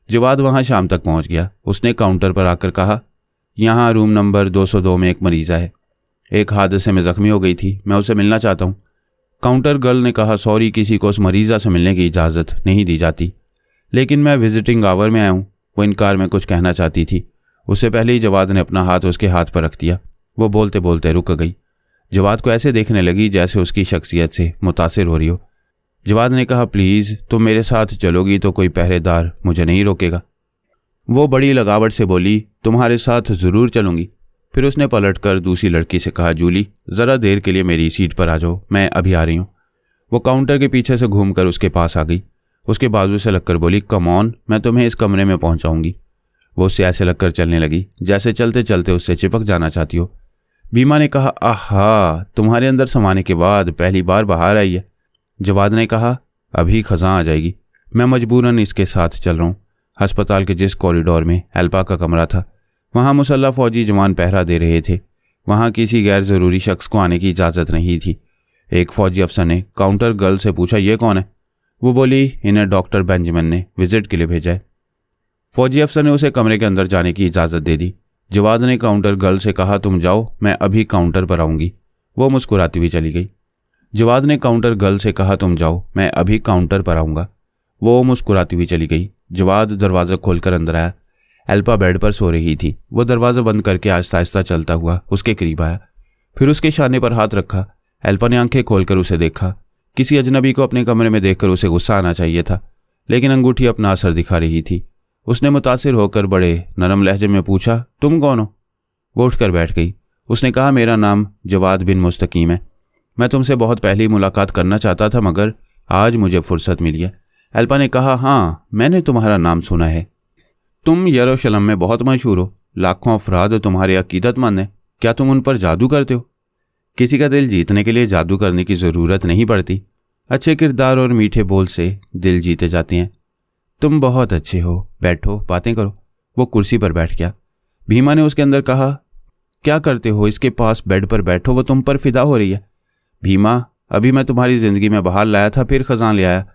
जवाद वहाँ शाम तक पहुँच गया। उसने काउंटर पर आकर कहा, यहाँ रूम नंबर 202 में एक मरीज़ा है, एक हादसे में ज़ख्मी हो गई थी, मैं उसे मिलना चाहता हूँ। काउंटर गर्ल ने कहा, सॉरी, किसी को उस मरीज़ा से मिलने की इजाज़त नहीं दी जाती, लेकिन मैं विजिटिंग आवर में आया हूँ। वो इनकार में कुछ कहना चाहती थी, उससे पहले ही जवाद ने अपना हाथ उसके हाथ पर रख दिया। वो बोलते बोलते रुक गई। जवाद को ऐसे देखने लगी जैसे उसकी शख्सियत से मुतासिर हो रही हो। जवाद ने कहा, प्लीज़ तुम मेरे साथ चलोगी तो कोई पहरेदार मुझे नहीं रोकेगा। वो बड़ी लगावट से बोली, तुम्हारे साथ ज़रूर चलूँगी। फिर उसने पलटकर दूसरी लड़की से कहा, जूली ज़रा देर के लिए मेरी सीट पर आ जाओ, मैं अभी आ रही हूँ। वो काउंटर के पीछे से घूमकर उसके पास आ गई। उसके बाजू से लगकर बोली, कम ऑन, मैं तुम्हें इस कमरे में पहुँचाऊँगी। वो उससे ऐसे लगकर चलने लगी जैसे चलते चलते उससे चिपक जाना चाहती हो। बीमा ने कहा, आहा, तुम्हारे अंदर समाने के बाद पहली बार बाहर आई है। जवाद ने कहा, अभी खज़ां आ जाएगी, मैं मजबूरन इसके साथ चल रहा हूँ। अस्पताल के जिस कॉरिडोर में एल्पा का कमरा था, वहाँ मुसल्लह फौजी जवान पहरा दे रहे थे। वहाँ किसी गैर ज़रूरी शख्स को आने की इजाज़त नहीं थी। एक फ़ौजी अफसर ने काउंटर गर्ल से पूछा, ये कौन है? वो बोली, इन्हें डॉक्टर बेंजामिन ने विजिट के लिए भेजा है। फ़ौजी अफसर ने उसे कमरे के अंदर जाने की इजाज़त दे दी। जवाद ने काउंटर गर्ल से कहा, तुम जाओ, मैं अभी काउंटर पर आऊँगी। वो मुस्कुराती हुई चली गई। जवाद ने काउंटर गर्ल से कहा, तुम जाओ, मैं अभी काउंटर पर आऊँगा। वो मुस्कुराती हुई चली गई। जवाद दरवाज़ा खोलकर अंदर आया। एल्पा बेड पर सो रही थी। वो दरवाज़ा बंद करके आहिस्ता आहिस्ता चलता हुआ उसके करीब आया, फिर उसके शाने पर हाथ रखा। एल्पा ने आंखें खोलकर उसे देखा। किसी अजनबी को अपने कमरे में देखकर उसे गुस्सा आना चाहिए था, लेकिन अंगूठी अपना असर दिखा रही थी। उसने मुतासिर होकर बड़े नरम लहजे में पूछा, तुम कौन हो? वो उठकर बैठ गई। उसने कहा, मेरा नाम जवाद बिन मुस्तकीम है। मैं तुमसे बहुत पहले ही मुलाकात करना चाहता था, मगर आज मुझे फुर्सत मिली है। एल्पा ने कहा, हाँ, मैंने तुम्हारा नाम सुना है। तुम यरूशलेम में बहुत मशहूर हो, लाखों अफराद तुम्हारे अकीदतमंद हैं। क्या तुम उन पर जादू करते हो? किसी का दिल जीतने के लिए जादू करने की ज़रूरत नहीं पड़ती। अच्छे किरदार और मीठे बोल से दिल जीते जाते हैं। तुम बहुत अच्छे हो, बैठो, बातें करो। वो कुर्सी पर बैठ गया। भीमा ने उसके अंदर कहा, क्या करते हो? इसके पास बेड पर बैठो, वो तुम पर फिदा हो रही है। भीमा, अभी मैं तुम्हारी ज़िंदगी में बाहर लाया था, फिर खजान ले आया।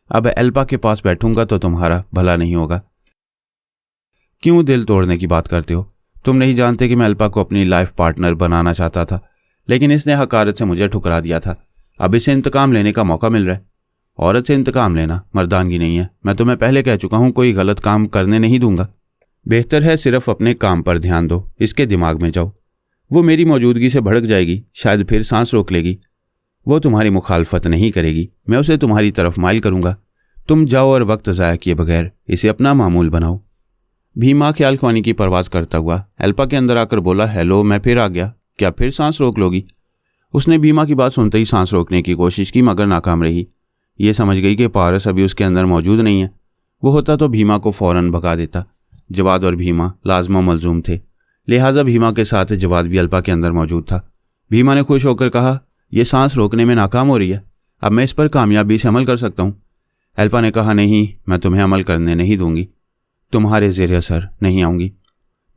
अब एल्पा के पास बैठूंगा तो तुम्हारा भला नहीं होगा। क्यों दिल तोड़ने की बात करते हो? तुम नहीं जानते कि मैं एल्पा को अपनी लाइफ पार्टनर बनाना चाहता था, लेकिन इसने हकारत से मुझे ठुकरा दिया था। अब इसे इंतकाम लेने का मौका मिल रहा है। औरत से इंतकाम लेना मर्दानगी नहीं है। मैं तुम्हें पहले कह चुका हूँ, कोई गलत काम करने नहीं दूंगा। बेहतर है सिर्फ अपने काम पर ध्यान दो, इसके दिमाग में जाओ। वो मेरी मौजूदगी से भड़क जाएगी, शायद फिर सांस रोक लेगी। वो तुम्हारी मुखालफत नहीं करेगी, मैं उसे तुम्हारी तरफ माइल करूंगा। तुम जाओ और वक्त ज़ाया किए बगैर इसे अपना मामूल बनाओ। भीमा ख्याल ख्वानी की परवाज़ करता हुआ एल्पा के अंदर आकर बोला, हेलो, मैं फिर आ गया, क्या फिर सांस रोक लोगी? उसने भीमा की बात सुनते ही सांस रोकने की कोशिश की, मगर नाकाम रही। ये समझ गई कि पारस अभी उसके अंदर मौजूद नहीं है। वो होता तो भीमा को फ़ौरन भगा देता। जवाद और भीमा लाजम मलजूम थे, लिहाजा भीमा के साथ जवाद भी एल्पा के अंदर मौजूद था। भीमा ने खुश होकर कहा, यह सांस रोकने में नाकाम हो रही है, अब मैं इस पर कामयाबी से अमल कर सकता हूँ। एल्पा ने कहा, नहीं, मैं तुम्हें अमल करने नहीं दूंगी, तुम्हारे ज़ेरे असर नहीं आऊँगी।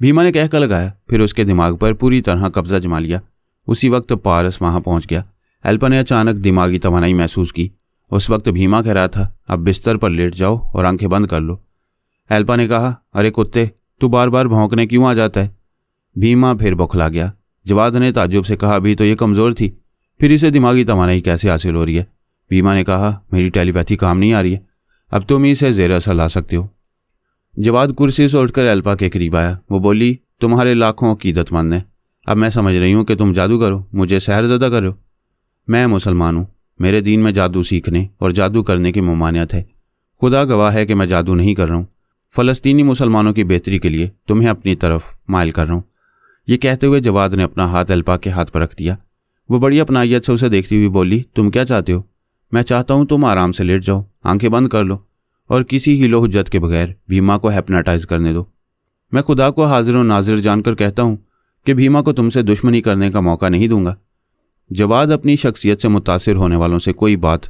भीमा ने कहका लगाया, फिर उसके दिमाग पर पूरी तरह कब्जा जमा लिया। उसी वक्त पारस वहां पहुंच गया। अल्पा ने अचानक दिमागी तवानाई महसूस की। उस वक्त भीमा कह रहा था, अब बिस्तर पर लेट जाओ और आंखें बंद कर लो। अल्पा ने कहा, अरे कुत्ते, तू बार बार भौंकने क्यों आ जाता है? भीमा फिर बौखला गया। जवाद ने ताज्जुब से कहा, अभी तो ये कमज़ोर थी, फिर इसे दिमागी तवानाई कैसे हासिल हो रही है? भीमा ने कहा, मेरी टेलीपैथी काम नहीं आ रही है, अब तुम इसे ज़ेर असर ला सकते हो। जवाद कुर्सी से उठकर अल्पा के करीब आया। वो बोली, तुम्हारे लाखों अकीदतमंद हैं, अब मैं समझ रही हूँ कि तुम जादूगर हो, मुझे सहरज़दा कर रहे हो। मैं मुसलमान हूँ, मेरे दीन में जादू सीखने और जादू करने की ममानियत है। खुदा गवाह है कि मैं जादू नहीं कर रहा हूँ। फ़लस्तीनी मुसलमानों की बेहतरी के लिए तुम्हें अपनी तरफ माइल कर रहा हूँ। ये कहते हुए जवाद ने अपना हाथ अल्पा के हाथ पर रख दिया। वो बड़ी अपनाइयत से उसे देखती हुई बोली, तुम क्या चाहते हो? मैं चाहता हूँ तुम आराम से लेट जाओ, आंखें बंद कर लो और किसी हीलो हुज्जत के बगैर भीमा को हिप्नोटाइज करने दो। मैं खुदा को हाजिर और नाजिर जानकर कहता हूँ कि भीमा को तुमसे दुश्मनी करने का मौका नहीं दूंगा। जवाद अपनी शख्सियत से मुतासिर होने वालों से कोई बात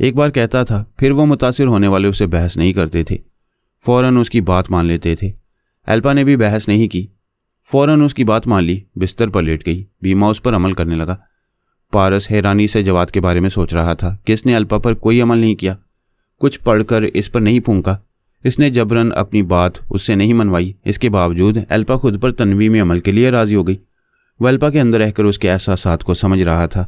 एक बार कहता था, फिर वो मुतासिर होने वाले उससे बहस नहीं करते थे, फ़ौरन उसकी बात मान लेते थे। अल्पा ने भी बहस नहीं की, फ़ौरन उसकी बात मान ली, बिस्तर पर लेट गई। भीमा उस पर अमल करने लगा। पारस हैरानी से जवाद के बारे में सोच रहा था कि इसने अल्पा पर कोई अमल नहीं किया, कुछ पढ़कर इस पर नहीं फूंका, इसने जबरन अपनी बात उससे नहीं मनवाई। इसके बावजूद अल्पा खुद पर तनवीमी अमल के लिए राज़ी हो गई। वह अल्पा के अंदर रहकर उसके एहसासात को समझ रहा था।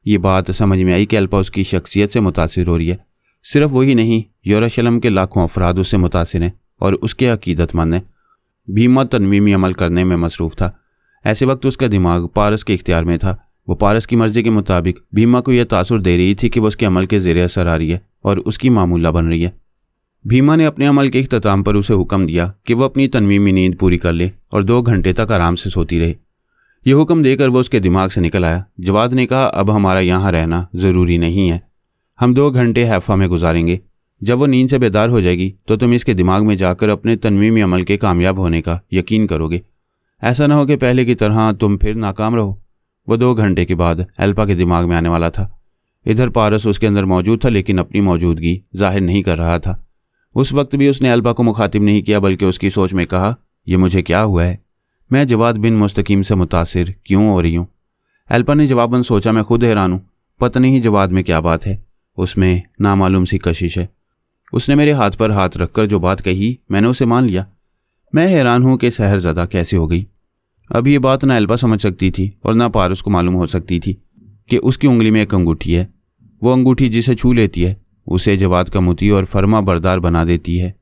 ये बात समझ में आई कि अल्पा उसकी शख्सियत से मुतासिर हो रही है। सिर्फ वही नहीं, यरूशलेम के लाखों अफराद उससे मुतासिर हैं और उसके अकीदतमंद हैं। भीमा तनवीमी अमल करने में मसरूफ़ था। ऐसे वक्त उसका दिमाग पारस के इख्तियार में था। वो पारस की मर्ज़ी के मुताबिक भीमा को यह तासुर दे रही थी कि वो उसके अमल के ज़ेरे असर आ रही है और उसकी मामूला बन रही है। भीमा ने अपने अमल के इख्तिताम पर उसे हुक्म दिया कि वह अपनी तनवीमी नींद पूरी कर ले और 2 घंटे तक आराम से सोती रहे। यह हुक्म देकर वो उसके दिमाग से निकल आया। जवाद ने कहा, अब हमारा यहाँ रहना ज़रूरी नहीं है, हम 2 घंटे हैफ़ा में गुजारेंगे। जब वो नींद से बेदार हो जाएगी तो तुम इसके दिमाग में जाकर अपने तनवीमी अमल के कामयाब होने का यकीन करोगे। ऐसा ना हो कि पहले की तरह तुम फिर नाकाम रहो। वो 2 घंटे के बाद अल्पा के दिमाग में आने वाला था। इधर पारस उसके अंदर मौजूद था, लेकिन अपनी मौजूदगी जाहिर नहीं कर रहा था। उस वक्त भी उसने अल्पा को मुखातिब नहीं किया, बल्कि उसकी सोच में कहा, यह मुझे क्या हुआ है, मैं जवाद बिन मुस्तकीम से मुतासिर क्यों हो रही हूँ? अल्पा ने जवाबन सोचा, मैं खुद हैरान हूँ, पता नहीं जवाद में क्या बात है, उसमें नामालूम सी कशिश है। उसने मेरे हाथ पर हाथ रखकर जो बात कही मैंने उसे मान लिया। मैं हैरान हूँ कि सहरज़दा कैसे हो गई। अब ये बात ना अल्पा समझ सकती थी और ना पारस को मालूम हो सकती थी कि उसकी उंगली में एक अंगूठी है। वो अंगूठी जिसे छू लेती है उसे जवाद का मुती और फर्मा बरदार बना देती है।